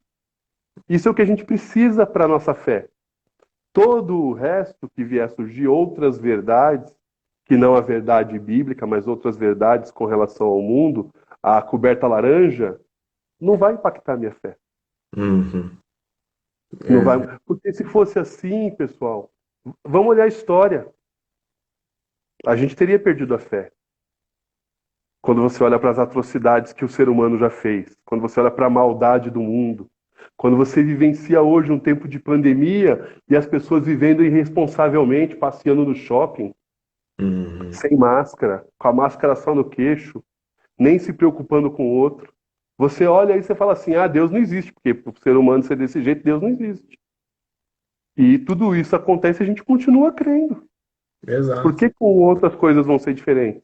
Isso é o que a gente precisa para a nossa fé. Todo o resto que vier a surgir, outras verdades, que não a verdade bíblica, mas outras verdades com relação ao mundo, a coberta laranja, não vai impactar a minha fé. Uhum. Não É, vai, porque se fosse assim, pessoal, vamos olhar a história. A gente teria perdido a fé. Quando você olha para as atrocidades que o ser humano já fez, quando você olha para a maldade do mundo, quando você vivencia hoje um tempo de pandemia e as pessoas vivendo irresponsavelmente, passeando no shopping, uhum. sem máscara, com a máscara só no queixo, nem se preocupando com o outro. Você olha aí e você fala assim: ah, Deus não existe, porque para o ser humano ser desse jeito, Deus não existe. E tudo isso acontece e a gente continua crendo. Por Exato, que com outras coisas vão ser diferentes?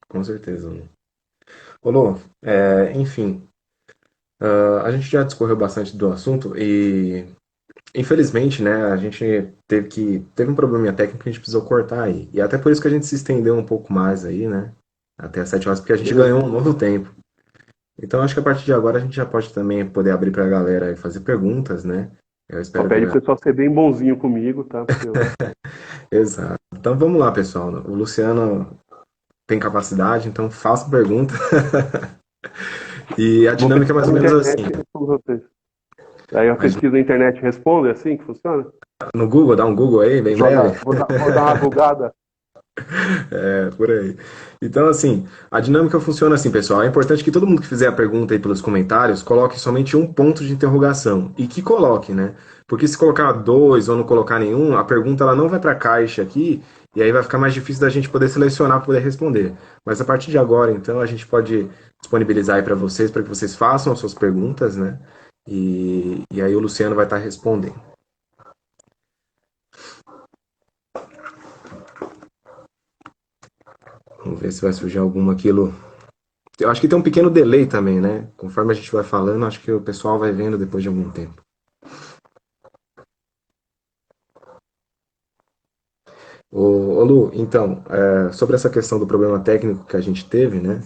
com certeza. Ô, Lô, enfim, a gente já discorreu bastante do assunto e, infelizmente, né, a gente teve um probleminha técnico que a gente precisou cortar aí. E até por isso que a gente se estendeu um pouco mais aí, né, até as 7 horas, porque a gente ganhou um novo tempo. Então, acho que a partir de agora a gente já pode também poder abrir para a galera e fazer perguntas, né? Eu Só espero que pede pro pessoal ser bem bonzinho comigo, tá? Porque eu... Exato. Então vamos lá, pessoal. O Luciano tem capacidade, então faça pergunta. E a vou dinâmica é mais pesquisar ou na menos internet assim. e respondo vocês. Aí eu A gente- pesquiso na internet e respondo, é assim que funciona? No Google, dá um Google aí, bem breve. Vou dar uma bugada. É, por aí. Então, assim, a dinâmica funciona assim, pessoal. É importante que todo mundo que fizer a pergunta aí pelos comentários coloque somente um ponto de interrogação. E que coloque, né? Porque se colocar dois ou não colocar nenhum, a pergunta ela não vai para a caixa aqui, e aí vai ficar mais difícil da gente poder selecionar para poder responder. Mas a partir de agora, então, a gente pode disponibilizar aí para que vocês façam as suas perguntas, né? E aí o Luciano vai estar respondendo. Vamos ver se vai surgir alguma aquilo. Eu acho que tem um pequeno delay também, né? Conforme a gente vai falando, acho que o pessoal vai vendo depois de algum tempo. Ô Lu, então, sobre essa questão do problema técnico que a gente teve, né?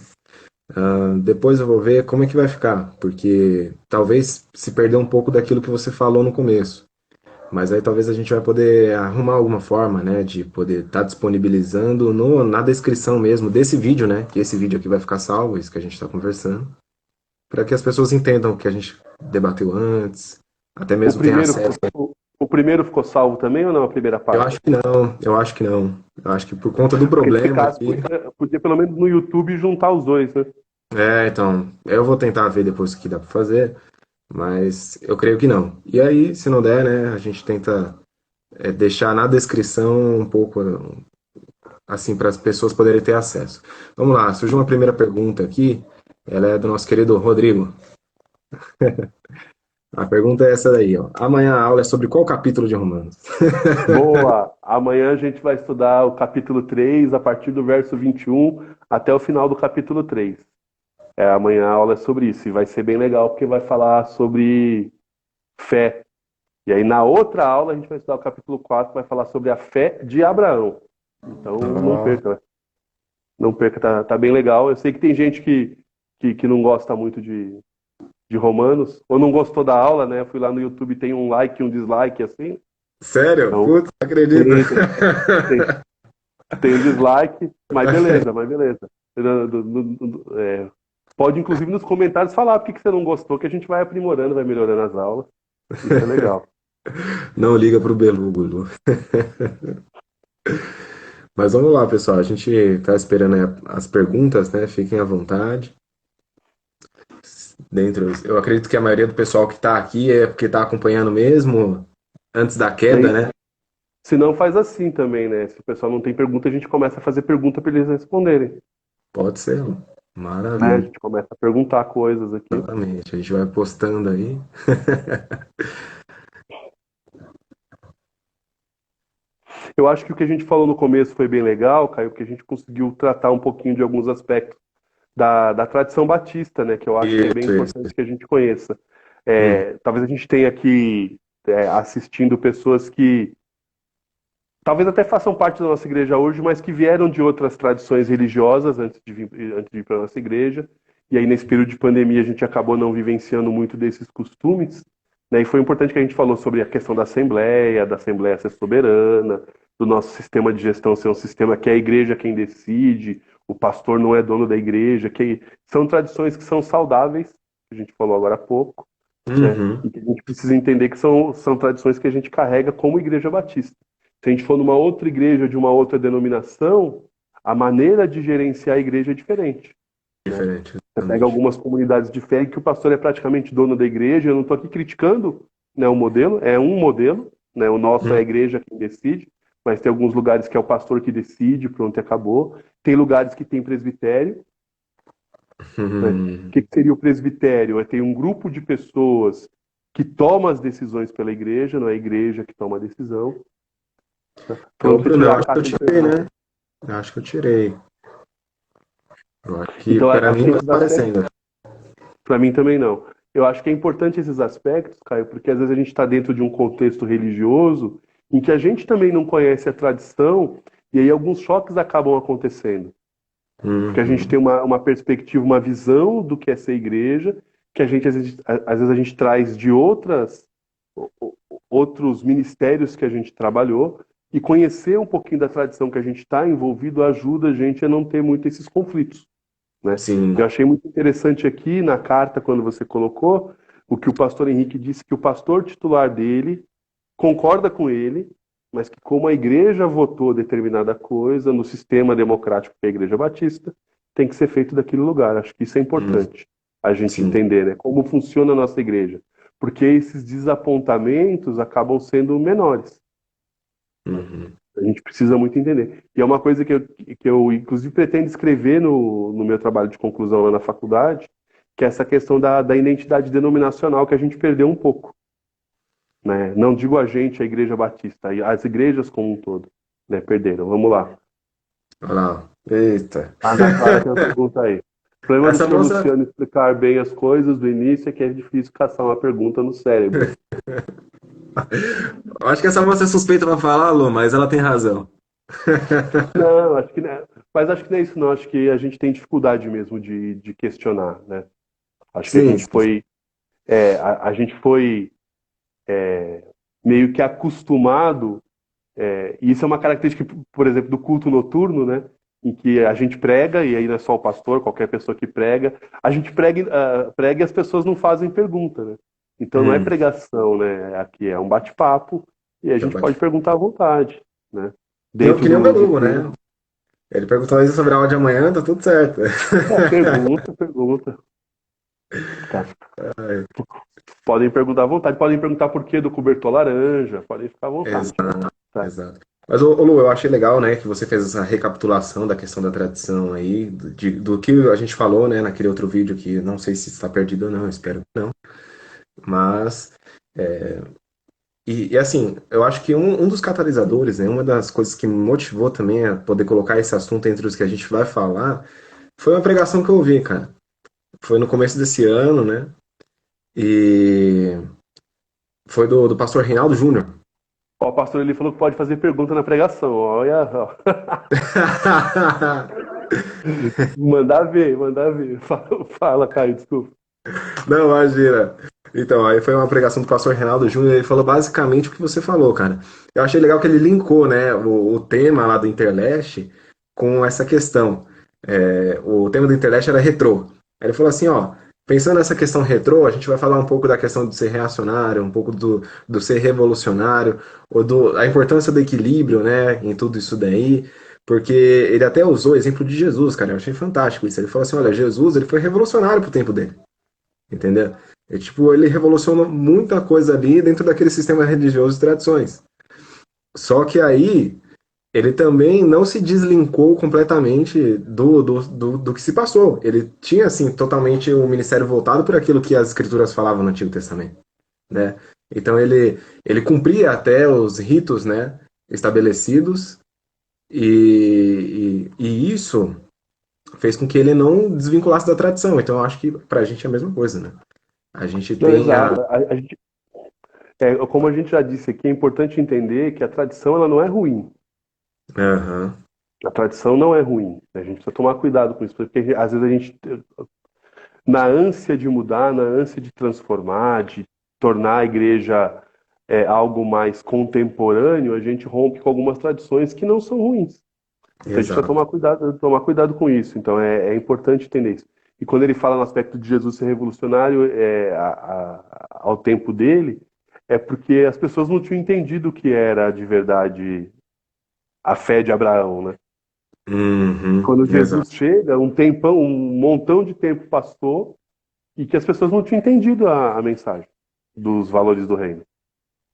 Depois eu vou ver como é que vai ficar, porque talvez se perder um pouco daquilo que você falou no começo. Mas aí talvez a gente vai poder arrumar alguma forma, né, de poder estar disponibilizando na descrição mesmo desse vídeo, né, que esse vídeo aqui vai ficar salvo, isso que a gente está conversando, para que as pessoas entendam o que a gente debateu antes, até O mesmo tenham primeiro, acesso. o primeiro ficou salvo também ou não, a primeira Eu parte? acho que não, eu acho que não. Eu acho que por conta do Porque se problema ficasse, aqui. podia pelo menos no YouTube juntar os dois, né? Então, eu vou tentar ver depois o que dá para fazer, mas eu creio que não. E aí, se não der, né, a gente tenta deixar na descrição um pouco assim para as pessoas poderem ter acesso. Vamos lá, surgiu uma primeira pergunta aqui, ela é do nosso querido Rodrigo. A pergunta é essa daí, ó. Amanhã a aula é sobre qual capítulo de Romanos? Boa! Amanhã a gente vai estudar o capítulo 3 a partir do verso 21 até o final do capítulo 3. Amanhã a aula é sobre isso e vai ser bem legal porque vai falar sobre fé. E aí na outra aula a gente vai estudar o capítulo 4, vai falar sobre a fé de Abraão. Então não Ó, perca, não perca, tá bem legal. Eu sei que tem gente que não gosta muito de Romanos, ou não gostou da aula, né? Eu fui lá no YouTube, tem um like e um dislike assim. sério? Então Putz, não acredito. tem, tem, tem, tem um dislike, mas beleza, mas beleza. Pode, inclusive, nos comentários falar por que você não gostou, que a gente vai aprimorando, vai melhorando as aulas. Isso é legal. Não liga pro Belugo, Lu. Mas vamos lá, pessoal. A gente está esperando aí as perguntas, né? Fiquem à vontade. Eu acredito que a maioria do pessoal que está aqui é porque está acompanhando mesmo antes da queda, Daí, né? se não, faz assim também, né? Se o pessoal não tem pergunta, a gente começa a fazer pergunta para eles responderem. Pode ser, Lu. Né? A Maravilha. gente começa a perguntar coisas aqui. Exatamente. A gente vai postando aí. Eu acho que o que a gente falou no começo foi bem legal, Caio, porque a gente conseguiu tratar um pouquinho de alguns aspectos da tradição batista, né? Que eu acho que é bem Isso, isso. importante que a gente conheça. Hum, Talvez a gente tenha aqui assistindo pessoas que talvez até façam parte da nossa igreja hoje, mas que vieram de outras tradições religiosas antes de vir para a nossa igreja. E aí, nesse período de pandemia, a gente acabou não vivenciando muito desses costumes. Né? E foi importante que a gente falou sobre a questão da Assembleia ser soberana, do nosso sistema de gestão ser um sistema que é a igreja quem decide, o pastor não é dono da igreja, que são tradições que são saudáveis, que a gente falou agora há pouco, né? uhum. E que a gente precisa entender que são tradições que a gente carrega como igreja batista. Se a gente for numa outra igreja de uma outra denominação, a maneira de gerenciar a igreja é diferente. Né? Diferente, Você pega exatamente. algumas comunidades de fé em que o pastor é praticamente dono da igreja. Eu não estou aqui criticando, né, o modelo, é um modelo, né, o nosso é a Hum, igreja quem decide, mas tem alguns lugares que é o pastor que decide, pronto, e acabou. Tem lugares que tem presbitério. Né? O hum. que seria o presbitério? Tem um grupo de pessoas que toma as decisões pela igreja, não é a igreja que toma a decisão. Então, Ô, você Bruno, eu tirar a acho que eu carta de tirei, sermão. né? Eu acho que eu tirei. Eu acho que Então, para acho mim que não tá esses aspectos, aparecendo. para mim também não. Eu acho que é importante esses aspectos, Caio, porque às vezes a gente está dentro de um contexto religioso em que a gente também não conhece a tradição e aí alguns choques acabam acontecendo. Porque a gente Uhum. tem uma perspectiva, uma visão do que é ser igreja, que a gente, às vezes a gente traz de outros ministérios que a gente trabalhou, e conhecer um pouquinho da tradição que a gente está envolvido ajuda a gente a não ter muito esses conflitos. Né? Sim. Eu achei muito interessante aqui na carta, quando você colocou, o que o pastor Henrique disse, que o pastor titular dele concorda com ele, mas que como a igreja votou determinada coisa no sistema democrático que é a Igreja Batista, tem que ser feito daquele lugar. Acho que isso é Hum, importante a gente sim. entender, né? Como funciona a nossa igreja. Porque esses desapontamentos acabam sendo menores. Né? Uhum. A gente precisa muito entender. E é uma coisa que eu inclusive, pretendo escrever no meu trabalho de conclusão lá na faculdade, que é essa questão da identidade denominacional que a gente perdeu um pouco. Né? Não digo a gente, a Igreja Batista, as igrejas como um todo, né? Perderam. Vamos lá. Olha lá. Eita. A Ana Clara tem uma pergunta aí. O problema do Essa senhor moça. Luciano explicar bem as coisas do início é que é difícil caçar uma pergunta no cérebro. Eu acho que essa moça é suspeita pra falar, Lu, mas ela tem razão. Não, acho que não é. Mas acho que não é isso, não. Acho que a gente tem dificuldade mesmo de questionar, né? Acho que a Sim, gente sim. foi, a gente foi meio que acostumado, e isso é uma característica, por exemplo, do culto noturno, né? Em que a gente prega, e aí não é só o pastor, qualquer pessoa que prega, a gente prega e as pessoas não fazem pergunta, né? Então não é Hum, pregação, né? Aqui é um bate-papo e a que é gente pode perguntar à vontade, né? que Dentro nem o do Belugo, tema. né? Ele perguntou isso sobre a aula de amanhã, tá tudo certo. Pergunta, pergunta. Tá. Podem perguntar à vontade, podem perguntar por que do cobertor laranja, podem ficar à vontade. Exato, Tá. exato. Mas, ô Lu, eu achei legal, né, que você fez essa recapitulação da questão da tradição aí, do que a gente falou, né, naquele outro vídeo que não sei se está perdido ou não, espero que não. Mas, assim, eu acho que um dos catalisadores, né, uma das coisas que me motivou também a poder colocar esse assunto entre os que a gente vai falar, foi uma pregação que eu ouvi, cara. Foi no começo desse ano, né, e foi do pastor Reinaldo Júnior. Ó, o pastor ele falou que pode fazer pergunta na pregação. Olha, ó. Mandar ver, mandar ver. Fala, Caio, desculpa. Não, imagina. Então, aí foi uma pregação do pastor Reinaldo Júnior, ele falou basicamente o que você falou, cara. Eu achei legal que ele linkou, né, o tema lá do Interleste com essa questão. O tema do Interleste era retrô. Aí ele falou assim, ó, pensando nessa questão retrô, a gente vai falar um pouco da questão de ser reacionário, um pouco do ser revolucionário, a importância do equilíbrio, né, em tudo isso daí, porque ele até usou o exemplo de Jesus, cara, eu achei fantástico isso. Ele falou assim, olha, Jesus, ele foi revolucionário pro tempo dele. Entendeu? Tipo, ele revolucionou muita coisa ali dentro daquele sistema religioso de tradições. Só que aí ele também não se deslinkou completamente do que se passou. Ele tinha, assim, totalmente o ministério voltado por aquilo que as escrituras falavam no Antigo Testamento, né? Então ele cumpria até os ritos, né, estabelecidos e isso fez com que ele não desvinculasse da tradição. Então eu acho que pra gente é a mesma coisa, né? A gente Não, tem a. exato. Como a gente já disse aqui, é importante entender que a tradição ela não é ruim. Aham, A tradição não é ruim. A gente precisa tomar cuidado com isso, porque às vezes a gente, na ânsia de mudar, na ânsia de transformar, de tornar a igreja algo mais contemporâneo, a gente rompe com algumas tradições que não são ruins. Então a gente precisa exato. tomar cuidado com isso. Então é importante entender isso. E quando ele fala no aspecto de Jesus ser revolucionário ao tempo dele, é porque as pessoas não tinham entendido o que era de verdade a fé de Abraão, né? Uhum, Quando exato. Jesus chega, um tempão, um montão de tempo passou e que as pessoas não tinham entendido a mensagem dos valores do reino.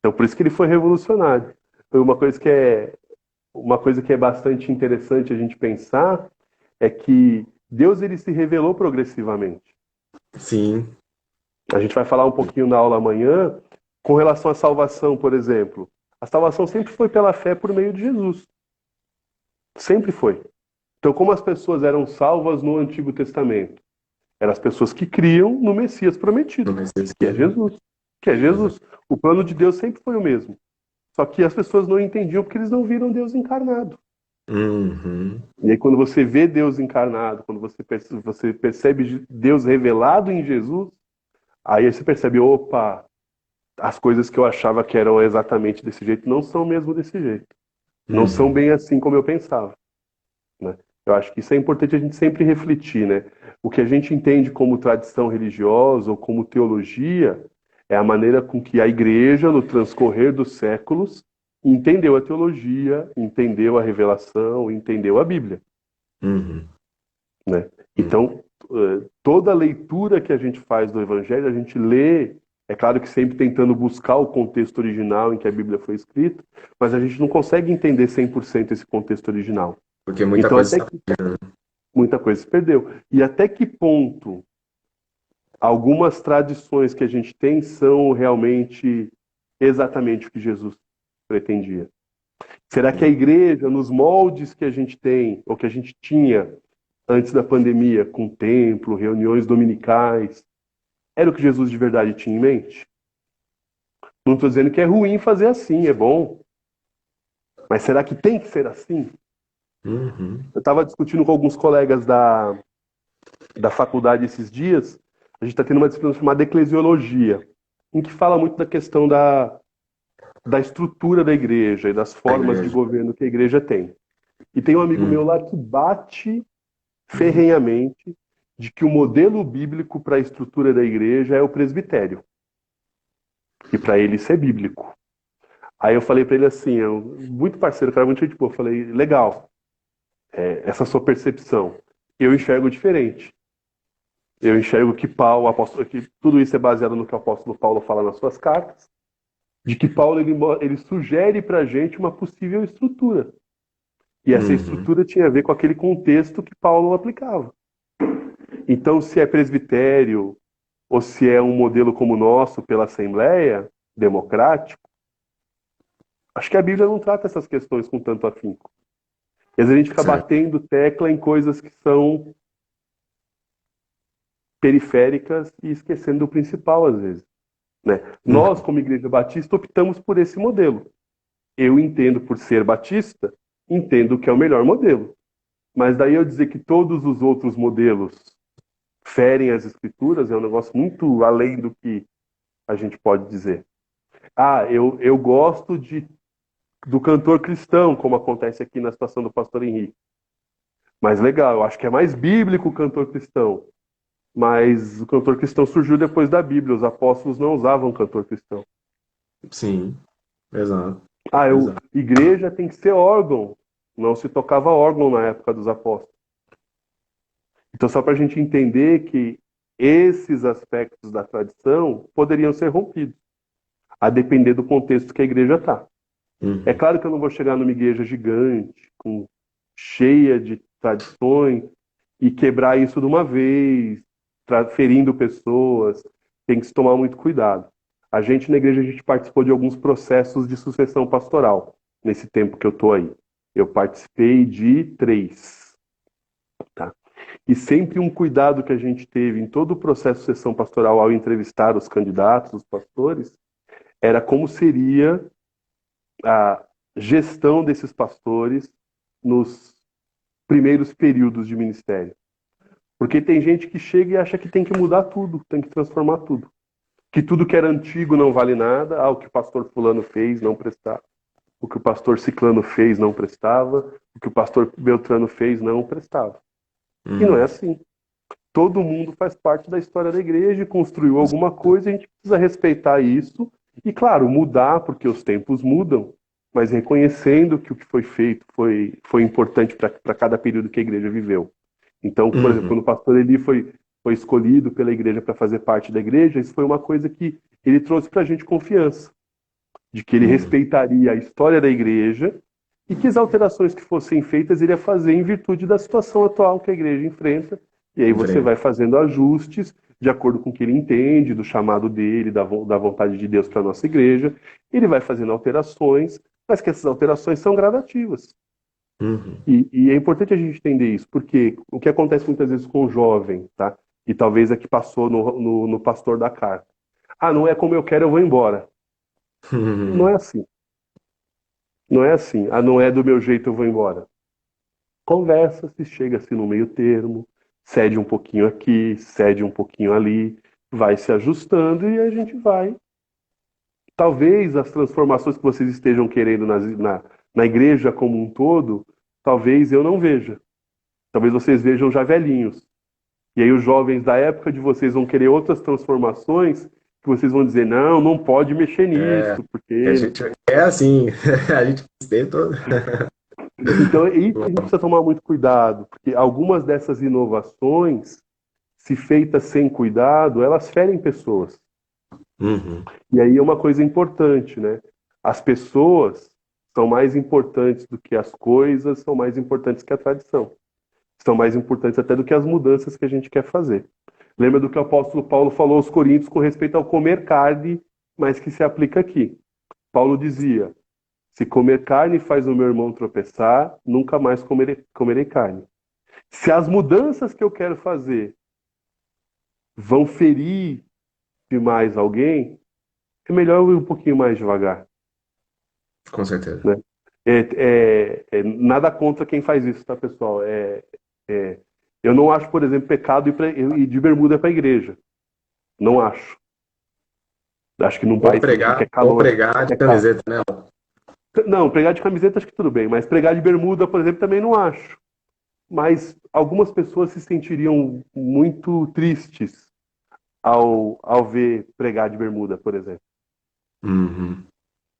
Então por isso que ele foi revolucionário. Foi uma coisa que é bastante interessante a gente pensar é que Deus ele se revelou progressivamente. Sim, A gente vai falar um pouquinho na aula amanhã com relação à salvação, por exemplo. A salvação sempre foi pela fé por meio de Jesus. Sempre foi. Então, como as pessoas eram salvas no Antigo Testamento? Eram as pessoas que criam no Messias no prometido, Messias que é que. Jesus. Que é Exato. Jesus. O plano de Deus sempre foi o mesmo. Só que as pessoas não entendiam porque eles não viram Deus encarnado. Uhum, E aí, quando você vê Deus encarnado, quando você percebe Deus revelado em Jesus, aí você percebe, opa, as coisas que eu achava que eram exatamente desse jeito não são mesmo desse jeito. Não são uhum, bem assim como eu pensava, né? Eu acho que isso é importante a gente sempre refletir, né? O que a gente entende como tradição religiosa ou como teologia é a maneira com que a igreja, no transcorrer dos séculos, entendeu a teologia, entendeu a revelação, entendeu a Bíblia, uhum, né? uhum. Então, toda leitura que a gente faz do Evangelho, a gente lê, é claro que sempre tentando buscar o contexto original em que a Bíblia foi escrita, mas a gente não consegue entender 100% esse contexto original. Porque muita Então, coisa até está. que muita coisa se perdeu. E até que ponto algumas tradições que a gente tem são realmente exatamente o que Jesus pretendia? Será que a igreja, nos moldes que a gente tem, ou que a gente tinha antes da pandemia, com templo, reuniões dominicais, era o que Jesus de verdade tinha em mente? Não estou dizendo que é ruim fazer assim, é bom. Mas será que tem que ser assim? Uhum, Eu estava discutindo com alguns colegas da faculdade esses dias. A gente está tendo uma disciplina chamada eclesiologia, em que fala muito da questão da estrutura da igreja e das Da formas de igreja. governo que a igreja tem. E tem um amigo meu Hum, lá que bate ferrenhamente de que o modelo bíblico para a estrutura da igreja é o presbitério. E para ele isso é bíblico. Aí eu falei para ele assim, muito parceiro, cara, muito gente boa. Eu falei, legal, essa sua percepção. Eu enxergo diferente. Eu enxergo que Paulo, que tudo isso é baseado no que o apóstolo Paulo fala nas suas cartas, de que Paulo ele sugere para a gente uma possível estrutura. E essa uhum, estrutura tinha a ver com aquele contexto que Paulo aplicava. Então, se é presbitério ou se é um modelo como o nosso pela Assembleia democrático, acho que a Bíblia não trata essas questões com tanto afinco. E às vezes a gente fica certo. batendo tecla em coisas que são periféricas e esquecendo do principal às vezes, né? Nós, Uhum, como Igreja Batista, optamos por esse modelo. Eu entendo por ser batista, entendo que é o melhor modelo. Mas daí eu dizer que todos os outros modelos ferem as escrituras é um negócio muito além do que a gente pode dizer. Ah, eu gosto do cantor cristão, como acontece aqui na situação do pastor Henrique. Mas legal, eu acho que é mais bíblico o cantor cristão. Mas o cantor cristão surgiu depois da Bíblia. Os apóstolos não usavam cantor cristão. sim, exato, exato. Igreja tem que ser órgão. Não se tocava órgão na época dos apóstolos. Então, só para a gente entender que esses aspectos da tradição poderiam ser rompidos, a depender do contexto que a igreja está. É Uhum, claro que eu não vou chegar numa igreja gigante, cheia de tradições, e quebrar isso de uma vez, ferindo pessoas. Tem que se tomar muito cuidado. A gente, na igreja, a gente participou de alguns processos de sucessão pastoral, nesse tempo que eu estou aí. Eu participei de 3, tá? E sempre um cuidado que a gente teve em todo o processo de sucessão pastoral ao entrevistar os candidatos, os pastores, era como seria a gestão desses pastores nos primeiros períodos de ministério. Porque tem gente que chega e acha que tem que mudar tudo, tem que transformar tudo. Que tudo que era antigo não vale nada, o que o pastor fulano fez não prestava. O que o pastor ciclano fez não prestava, o que o pastor Beltrano fez não prestava. E não é uhum. assim. Todo mundo faz parte da história da igreja e construiu alguma coisa, a gente precisa respeitar isso e, claro, mudar, porque os tempos mudam, mas reconhecendo que o que foi feito foi importante para cada período que a igreja viveu. Então, por exemplo, Uhum, quando o pastor Eli foi escolhido pela igreja para fazer parte da igreja, isso foi uma coisa que ele trouxe para a gente confiança, de que ele uhum. respeitaria a história da igreja e que as alterações que fossem feitas ele ia fazer em virtude da situação atual que a igreja enfrenta. E aí você vai Enfrenta. fazendo ajustes de acordo com o que ele entende, do chamado dele, da vontade de Deus para a nossa igreja. Ele vai fazendo alterações, mas que essas alterações são gradativas. Uhum, E é importante a gente entender isso, porque o que acontece muitas vezes com o jovem, tá? E talvez é que passou no pastor da carta. Ah, não é como eu quero, eu vou embora. Não é uhum. assim. Não é assim. Ah, não é do meu jeito, eu vou embora. Conversa-se, chega-se no meio termo, cede um pouquinho aqui, cede um pouquinho ali, vai se ajustando e a gente vai. Talvez as transformações que vocês estejam querendo na igreja como um todo, talvez eu não veja. Talvez vocês vejam já velhinhos. E aí os jovens da época de vocês vão querer outras transformações que vocês vão dizer, não, não pode mexer É, nisso, que a porque... gente é assim, a gente tenta. Então é isso que a gente precisa tomar muito cuidado, porque algumas dessas inovações, se feitas sem cuidado, elas ferem pessoas. Uhum, E aí é uma coisa importante, né? As pessoas são mais importantes do que as coisas, são mais importantes que a tradição. São mais importantes até do que as mudanças que a gente quer fazer. Lembra do que o apóstolo Paulo falou aos Coríntios com respeito ao comer carne, mas que se aplica aqui. Paulo dizia: se comer carne faz o meu irmão tropeçar, nunca mais comerei carne. Se as mudanças que eu quero fazer vão ferir demais alguém, é melhor eu ir um pouquinho mais devagar. com certeza. Né? Nada contra quem faz isso, tá, pessoal? É, eu não acho, por exemplo, pecado ir de bermuda para a igreja. Não acho. Acho que num Ou país que pregar, é ou calor. pregar Que de é calor. camiseta, né? Não, pregar de camiseta acho que tudo bem, mas pregar de bermuda, por exemplo, também não acho. Mas algumas pessoas se sentiriam muito tristes ao ver pregar de bermuda, por exemplo. Uhum.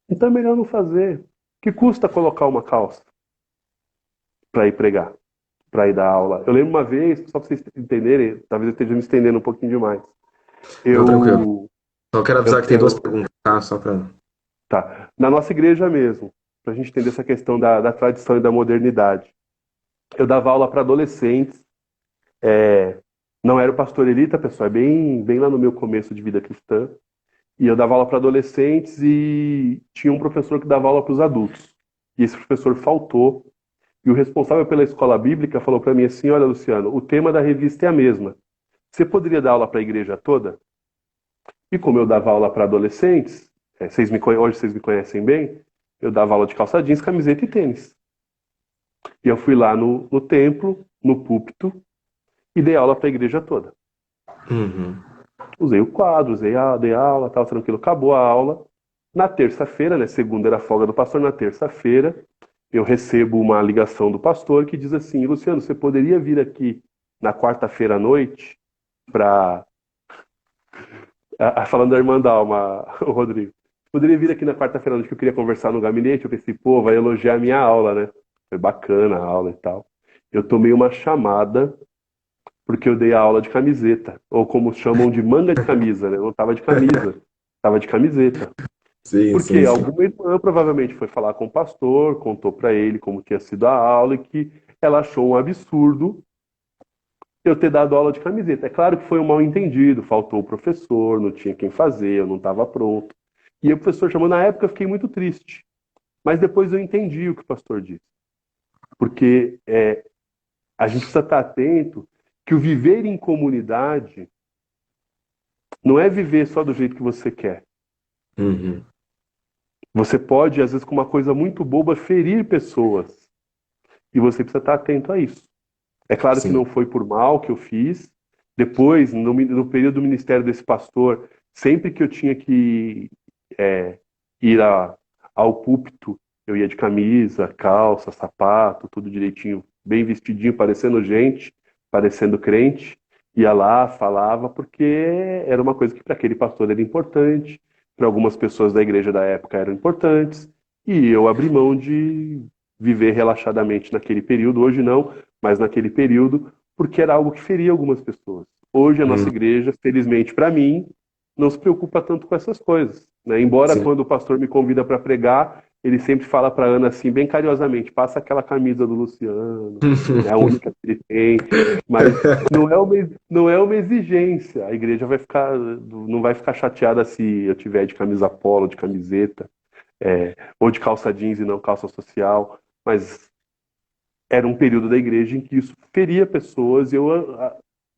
Então é melhor não fazer. Que custa colocar uma calça para ir pregar, para ir dar aula? Eu lembro uma vez, só para vocês entenderem, talvez eu esteja me estendendo um pouquinho demais. Não, tranquilo. Eu, Só quero avisar eu, que tem duas eu perguntas, tá? Só para. tá, na nossa igreja mesmo, para a gente entender essa questão da tradição e da modernidade. Eu dava aula para adolescentes. Não era o pastor Elita, pessoal, é bem lá no meu começo de vida cristã. E eu dava aula para adolescentes e tinha um professor que dava aula para os adultos. E esse professor faltou. E o responsável pela escola bíblica falou para mim assim: Olha, Luciano, o tema da revista é a mesma. Você poderia dar aula para a igreja toda? E como eu dava aula para adolescentes, hoje vocês me conhecem bem, eu dava aula de calça jeans, camiseta e tênis. E eu fui lá no templo, no púlpito, e dei aula para a igreja toda. Uhum. Usei o quadro, dei aula, tal, tranquilo. Acabou a aula. Na terça-feira, né? Segunda era a folga do pastor, na terça-feira, eu recebo uma ligação do pastor que diz assim: Luciano, você poderia vir aqui na quarta-feira à noite para. Falando da irmã da alma, o Rodrigo. Poderia vir aqui na quarta-feira à noite que eu queria conversar no gabinete. Eu pensei, pô, vai elogiar a minha aula, né? Foi bacana a aula e tal. Eu tomei uma chamada porque eu dei a aula de camiseta, ou como chamam de manga de camisa, né? Eu não estava de camisa, estava de camiseta. Sim, Porque sim, sim. alguma irmã provavelmente foi falar com o pastor, contou para ele como tinha sido a aula e que ela achou um absurdo eu ter dado aula de camiseta. É claro que foi um mal-entendido, faltou o professor, não tinha quem fazer, eu não estava pronto. E o professor chamou, na época eu fiquei muito triste. Mas depois eu entendi o que o pastor disse. Porque a gente precisa estar atento que o viver em comunidade não é viver só do jeito que você quer. Uhum. Você pode, às vezes, com uma coisa muito boba, ferir pessoas. E você precisa estar atento a isso. É claro que Sim. não foi por mal que eu fiz. Depois, no período do ministério desse pastor, sempre que eu tinha que é, ir ao púlpito, eu ia de camisa, calça, sapato, tudo direitinho, bem vestidinho, parecendo gente, parecendo crente. Ia lá, falava, porque era uma coisa que para aquele pastor era importante, para algumas pessoas da igreja da época eram importantes, e eu abri mão de viver relaxadamente naquele período. Hoje não, mas naquele período, porque era algo que feria algumas pessoas. Hoje a nossa Hum, igreja, felizmente para mim, não se preocupa tanto com essas coisas, né? Embora sim. quando o pastor me convida para pregar, ele sempre fala para Ana assim, bem carinhosamente, passa aquela camisa do Luciano, é a única que ele tem, mas não é uma exigência. A igreja não vai ficar chateada se eu tiver de camisa polo, de camiseta, ou de calça jeans e não calça social, mas era um período da igreja em que isso feria pessoas e eu,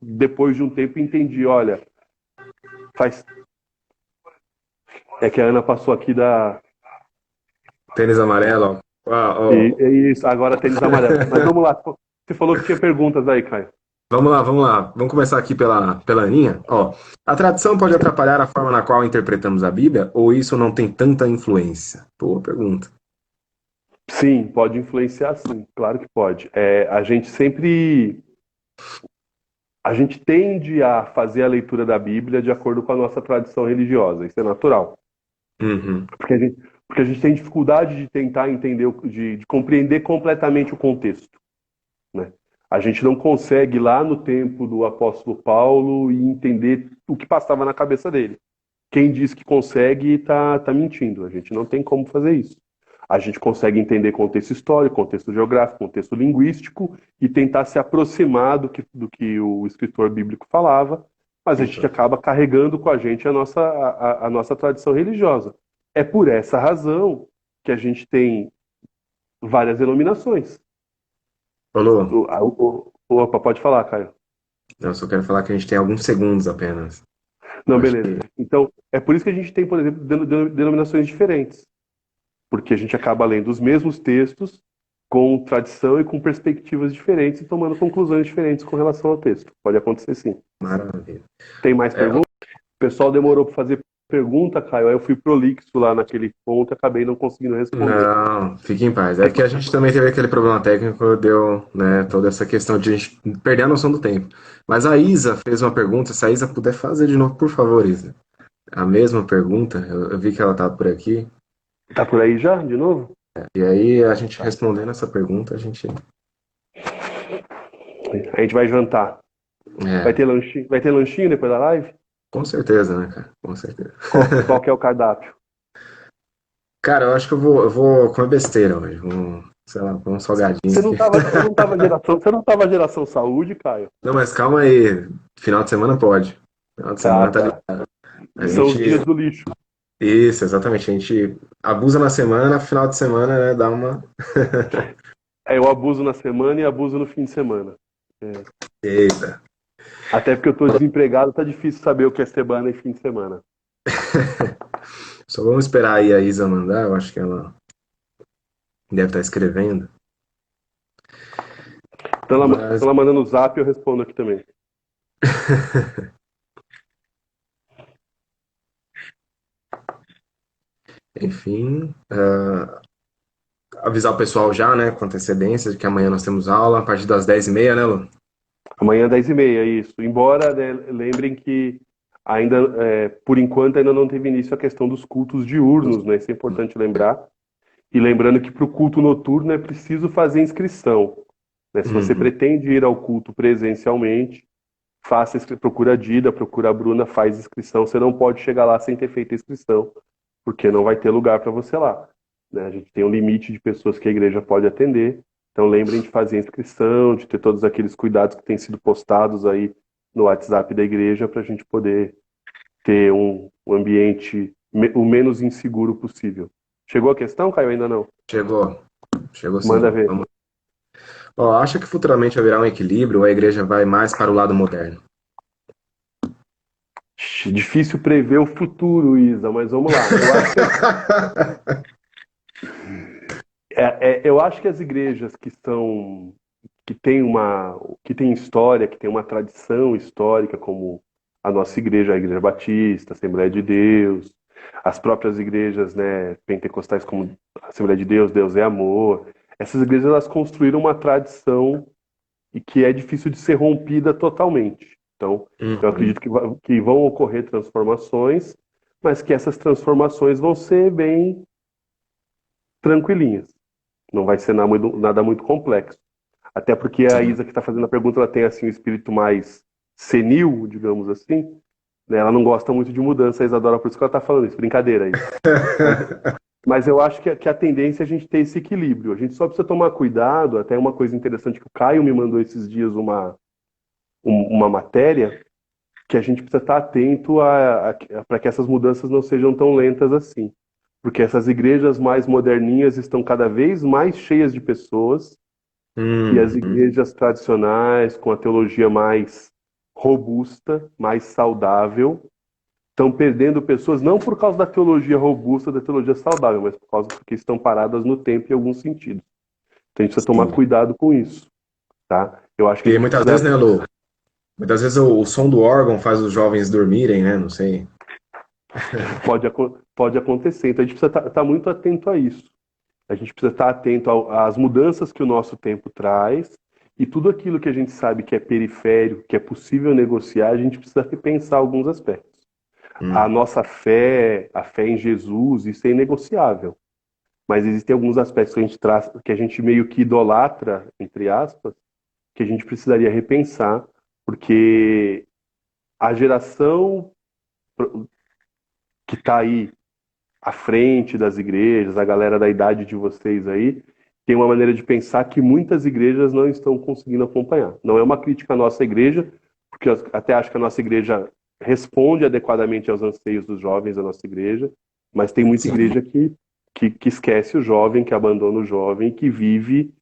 depois de um tempo, entendi, olha, faz... É que a Ana passou aqui da... Tênis amarelo, ó. E, Ó. é isso, agora tênis amarelo. Mas vamos lá, você falou que tinha perguntas aí, Caio. Vamos lá, vamos lá. Vamos começar aqui pela Aninha. Ó, a tradição pode atrapalhar a forma na qual interpretamos a Bíblia, ou isso não tem tanta influência? Boa pergunta. Sim, pode influenciar sim, claro que pode. A gente tende a fazer a leitura da Bíblia de acordo com a nossa tradição religiosa, isso é natural. Uhum. Porque a gente tem dificuldade de tentar entender, de compreender completamente o contexto, né? A gente não consegue ir lá no tempo do apóstolo Paulo e entender o que passava na cabeça dele. Quem diz que consegue tá mentindo. A gente não tem como fazer isso. A gente consegue entender contexto histórico, contexto geográfico, contexto linguístico e tentar se aproximar do que o escritor bíblico falava, mas a gente Exato. acaba carregando com a gente a nossa tradição religiosa. É por essa razão que a gente tem várias denominações. Falou? Opa, pode falar, Caio. Eu só quero falar que a gente tem alguns segundos apenas. Eu Não, acho beleza. que. Então, é por isso que a gente tem, por exemplo, denominações diferentes. Porque a gente acaba lendo os mesmos textos com tradição e com perspectivas diferentes e tomando conclusões diferentes com relação ao texto. Pode acontecer sim. Maravilha. Tem mais É, perguntas? O pessoal demorou para fazer pergunta, Caio, aí eu fui prolixo lá naquele ponto e acabei não conseguindo responder. Não, fique em paz. É que a gente também teve aquele problema técnico, deu, né, toda essa questão de a gente perder a noção do tempo. Mas a Isa fez uma pergunta, se a Isa puder fazer de novo, por favor, Isa. A mesma pergunta, eu vi que ela tá por aqui. Tá por aí já, de novo? E aí, a gente respondendo essa pergunta, a gente. A gente vai jantar. É, Vai ter lanchinho depois da live? com certeza, né, cara? Com certeza. Qual que é o cardápio? Cara, eu acho que eu vou comer besteira hoje. Sei lá, um salgadinho aqui. Você não tava geração saúde, Caio? Não, mas calma aí. Final de semana pode. Final de Tá, semana tá tá. ligado. A São os gente. dias do lixo. Isso, exatamente. A gente abusa na semana, final de semana, né? Dá uma. É, eu abuso na semana e abuso no fim de semana. É. Eita. Até porque eu tô desempregado, tá difícil saber o que é semana e fim de semana. Só vamos esperar aí a Isa mandar. Eu acho que ela deve estar escrevendo. Então Mas, ela mandando no zap, eu respondo aqui também. enfim, avisar o pessoal já, né, com antecedência, de que amanhã nós temos aula a partir das 10h30, né, Lu? Amanhã 10h30, isso. Embora, né, lembrem que ainda, por enquanto, ainda não teve início a questão dos cultos diurnos, né? Isso é importante lembrar. E lembrando que para o culto noturno é preciso fazer inscrição, né? Se você Uhum. pretende ir ao culto presencialmente, procura a Dida, procura a Bruna, faz inscrição. Você não pode chegar lá sem ter feito a inscrição, porque não vai ter lugar para você lá, né? A gente tem um limite de pessoas que a igreja pode atender. Então lembrem de fazer a inscrição, de ter todos aqueles cuidados que têm sido postados aí no WhatsApp da igreja para a gente poder ter um ambiente o menos inseguro possível. Chegou a questão, Caio? Ainda não? Chegou. Chegou Manda sim. ver. Vamos. Ó, acha que futuramente haverá um equilíbrio ou a igreja vai mais para o lado moderno? Difícil prever o futuro, Isa, mas vamos lá. Eu acho que as igrejas que têm história, que têm uma tradição histórica, como a nossa igreja, a Igreja Batista, a Assembleia de Deus, as próprias igrejas, né, pentecostais como a Assembleia de Deus, Deus é Amor, essas igrejas elas construíram uma tradição e que é difícil de ser rompida totalmente. Então, eu Uhum. acredito que vão ocorrer transformações, mas que essas transformações vão ser bem tranquilinhas. Não vai ser nada muito complexo. Até porque a Sim. Isa que está fazendo a pergunta, ela tem assim um espírito mais senil, digamos assim. Né? Ela não gosta muito de mudança, a Isadora, por isso que ela está falando isso. Brincadeira aí. Mas, mas eu acho que a tendência é a gente ter esse equilíbrio. A gente só precisa tomar cuidado. Até uma coisa interessante que o Caio me mandou esses dias uma matéria que a gente precisa estar atento para que essas mudanças não sejam tão lentas assim. Porque essas igrejas mais moderninhas estão cada vez mais cheias de pessoas e as Uhum. igrejas tradicionais, com a teologia mais robusta, mais saudável, estão perdendo pessoas não por causa da teologia robusta, da teologia saudável, mas por causa porque estão paradas no tempo em alguns sentidos. Então a gente precisa tomar Sim. cuidado com isso, tá? Eu acho que a E gente muitas precisa. vezes, né, Lu? Muitas vezes o som do órgão faz os jovens dormirem, né? Não sei. Pode acontecer. Então a gente precisa estar muito atento a isso. A gente precisa estar atento às mudanças que o nosso tempo traz e tudo aquilo que a gente sabe que é periférico, que é possível negociar, a gente precisa repensar alguns aspectos. A Uhum. nossa fé, a fé em Jesus, isso é inegociável. Mas existem alguns aspectos que a gente traz, que a gente meio que idolatra, entre aspas, que a gente precisaria repensar, porque a geração que está aí à frente das igrejas, a galera da idade de vocês aí, tem uma maneira de pensar que muitas igrejas não estão conseguindo acompanhar. Não é uma crítica à nossa igreja, porque eu até acho que a nossa igreja responde adequadamente aos anseios dos jovens da nossa igreja, mas tem muita Sim. igreja que esquece o jovem, que abandona o jovem, que vive,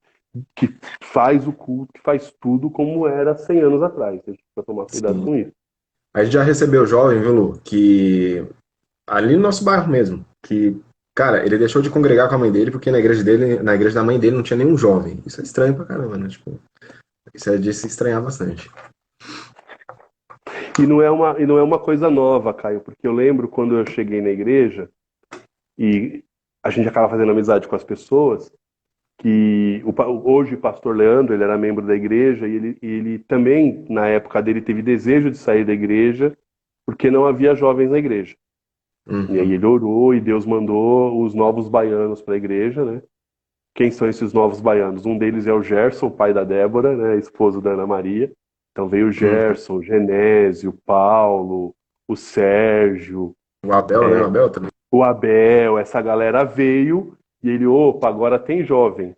que faz o culto, que faz tudo como era 100 anos atrás. A gente precisa tomar cuidado Sim. com isso. A gente já recebeu jovem, viu, Lu? Que ali no nosso bairro mesmo, que, cara, ele deixou de congregar com a mãe dele porque na igreja dele, na igreja da mãe dele não tinha nenhum jovem. Isso é estranho pra caramba, né? Tipo, isso é de se estranhar bastante. E não é uma coisa nova, Caio, porque eu lembro quando eu cheguei na igreja e a gente acaba fazendo amizade com as pessoas, que hoje o pastor Leandro, ele era membro da igreja e ele também, na época dele, teve desejo de sair da igreja porque não havia jovens na igreja. E aí Uhum. ele orou e Deus mandou os novos baianos para a igreja, né? Quem são esses novos baianos? Um deles é o Gerson, pai da Débora, né? Esposo da Ana Maria. Então veio o Uhum. Gerson, o Genésio, o Paulo, o Sérgio, O Abel, né? O Abel também. o Abel, essa galera veio e ele, opa, agora tem jovem.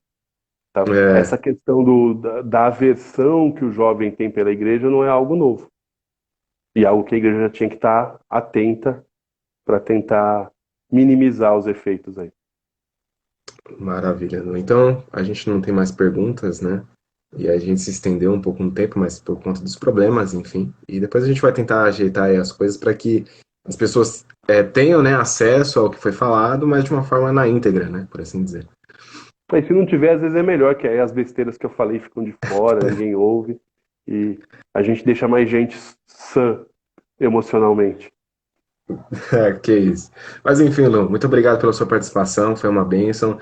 Tá? É, Essa questão da aversão que o jovem tem pela igreja não é algo novo. E é algo que a igreja já tinha que estar atenta para tentar minimizar os efeitos aí. maravilha. Lu. Então, a gente não tem mais perguntas, né? E a gente se estendeu um pouco no tempo, mas por conta dos problemas, enfim. E depois a gente vai tentar ajeitar aí as coisas para que as pessoas tenham, né, acesso ao que foi falado, mas de uma forma na íntegra, né? Por assim dizer. Mas se não tiver, às vezes é melhor, que aí as besteiras que eu falei ficam de fora, ninguém ouve, e a gente deixa mais gente sã emocionalmente. Que isso. Mas enfim, Lu, muito obrigado pela sua participação, foi uma bênção.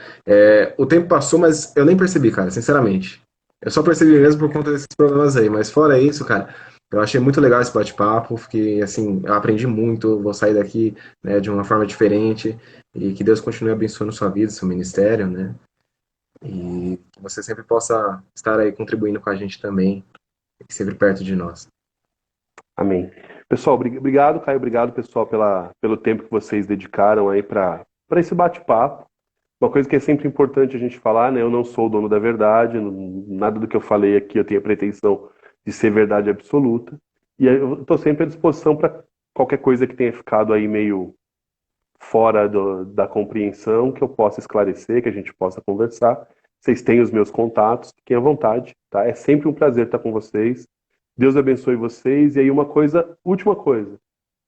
O tempo passou, mas eu nem percebi, cara, sinceramente. Eu só percebi mesmo por conta desses problemas aí, mas fora isso, cara, eu achei muito legal esse bate-papo, fiquei assim, eu aprendi muito, vou sair daqui, né, de uma forma diferente, e que Deus continue abençoando sua vida, seu ministério, né, e que você sempre possa estar aí contribuindo com a gente também, sempre perto de nós. Amém. Pessoal, obrigado, Caio, obrigado, pessoal, pelo tempo que vocês dedicaram aí para esse bate-papo. Uma coisa que é sempre importante a gente falar, né? Eu não sou o dono da verdade, nada do que eu falei aqui eu tenho a pretensão de ser verdade absoluta. E aí eu estou sempre à disposição para qualquer coisa que tenha ficado aí meio fora da compreensão, que eu possa esclarecer, que a gente possa conversar. Vocês têm os meus contatos, fiquem à vontade, tá? É sempre um prazer estar com vocês. Deus abençoe vocês. E aí, uma coisa, última coisa: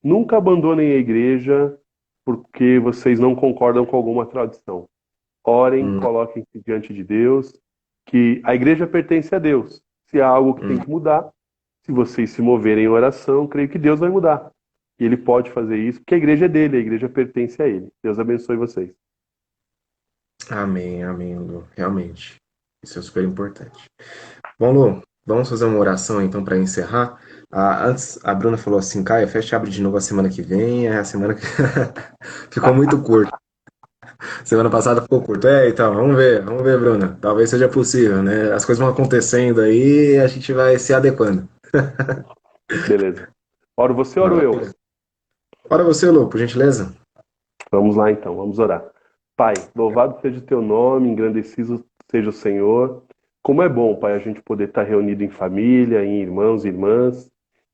nunca abandonem a igreja porque vocês não concordam com alguma tradição. Orem, Hum, coloquem-se diante de Deus, que a igreja pertence a Deus. Se há algo que tem hum. que mudar, se vocês se moverem em oração, creio que Deus vai mudar. E Ele pode fazer isso, porque a igreja é dele, a igreja pertence a Ele. Deus abençoe vocês. Amém, amém, Lu, realmente. Isso é super importante. Bom, Lu, vamos fazer uma oração então para encerrar. Antes, a Bruna falou assim, Caio, fecha e abre de novo a semana que vem. É a semana que ficou muito curto. Semana passada ficou curto. Então, vamos ver, Bruna. Talvez seja possível, né? As coisas vão acontecendo aí e a gente vai se adequando. Beleza. Oro você, oro eu. Maravilha. Ora você, Lu, por gentileza. Vamos lá então, vamos orar. Pai, louvado seja o teu nome, engrandecido seja o Senhor. Como é bom, Pai, a gente poder estar reunido em família, em irmãos e irmãs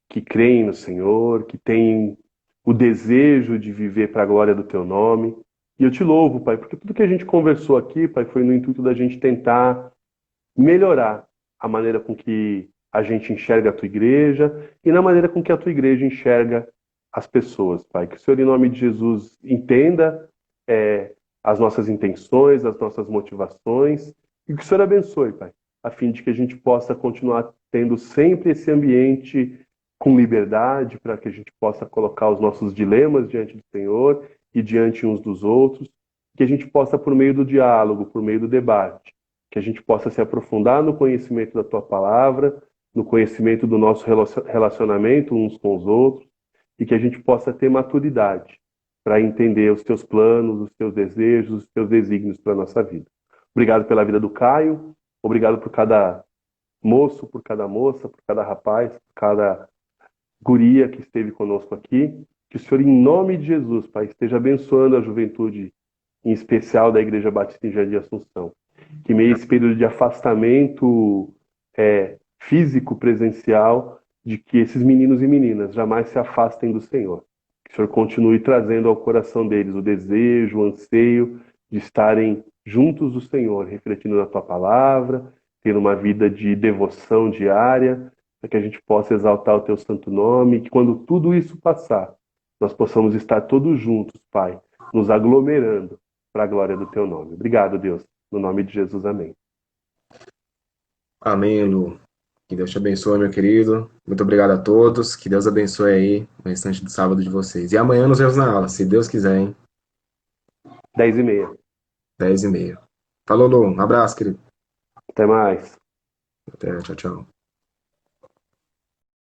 que creem no Senhor, que têm o desejo de viver para a glória do teu nome. E eu te louvo, Pai, porque tudo que a gente conversou aqui, Pai, foi no intuito da gente tentar melhorar a maneira com que a gente enxerga a tua igreja e na maneira com que a tua igreja enxerga as pessoas, Pai. Que o Senhor, em nome de Jesus, entenda as nossas intenções, as nossas motivações e que o Senhor abençoe, Pai, a fim de que a gente possa continuar tendo sempre esse ambiente com liberdade para que a gente possa colocar os nossos dilemas diante do Senhor e diante uns dos outros, que a gente possa, por meio do diálogo, por meio do debate, que a gente possa se aprofundar no conhecimento da tua palavra, no conhecimento do nosso relacionamento uns com os outros, e que a gente possa ter maturidade para entender os teus planos, os teus desejos, os teus desígnios para a nossa vida. Obrigado pela vida do Caio, obrigado por cada moço, por cada moça, por cada rapaz, por cada guria que esteve conosco aqui. Que o Senhor, em nome de Jesus, Pai, esteja abençoando a juventude, em especial da Igreja Batista em Jardim Assunção. Que meio esse período de afastamento físico, presencial, de que esses meninos e meninas jamais se afastem do Senhor. Que o Senhor continue trazendo ao coração deles o desejo, o anseio de estarem juntos do Senhor, refletindo na tua palavra, tendo uma vida de devoção diária, para que a gente possa exaltar o teu santo nome, e que quando tudo isso passar, nós possamos estar todos juntos, Pai, nos aglomerando para a glória do teu nome. Obrigado, Deus. No nome de Jesus, amém. Amém, Lu. Que Deus te abençoe, meu querido. Muito obrigado a todos. Que Deus abençoe aí o restante do sábado de vocês. E amanhã nos vemos na aula, se Deus quiser, hein? 10h30. 10h30. Falou, Lu. Um abraço, querido. Até mais. Até, tchau, tchau.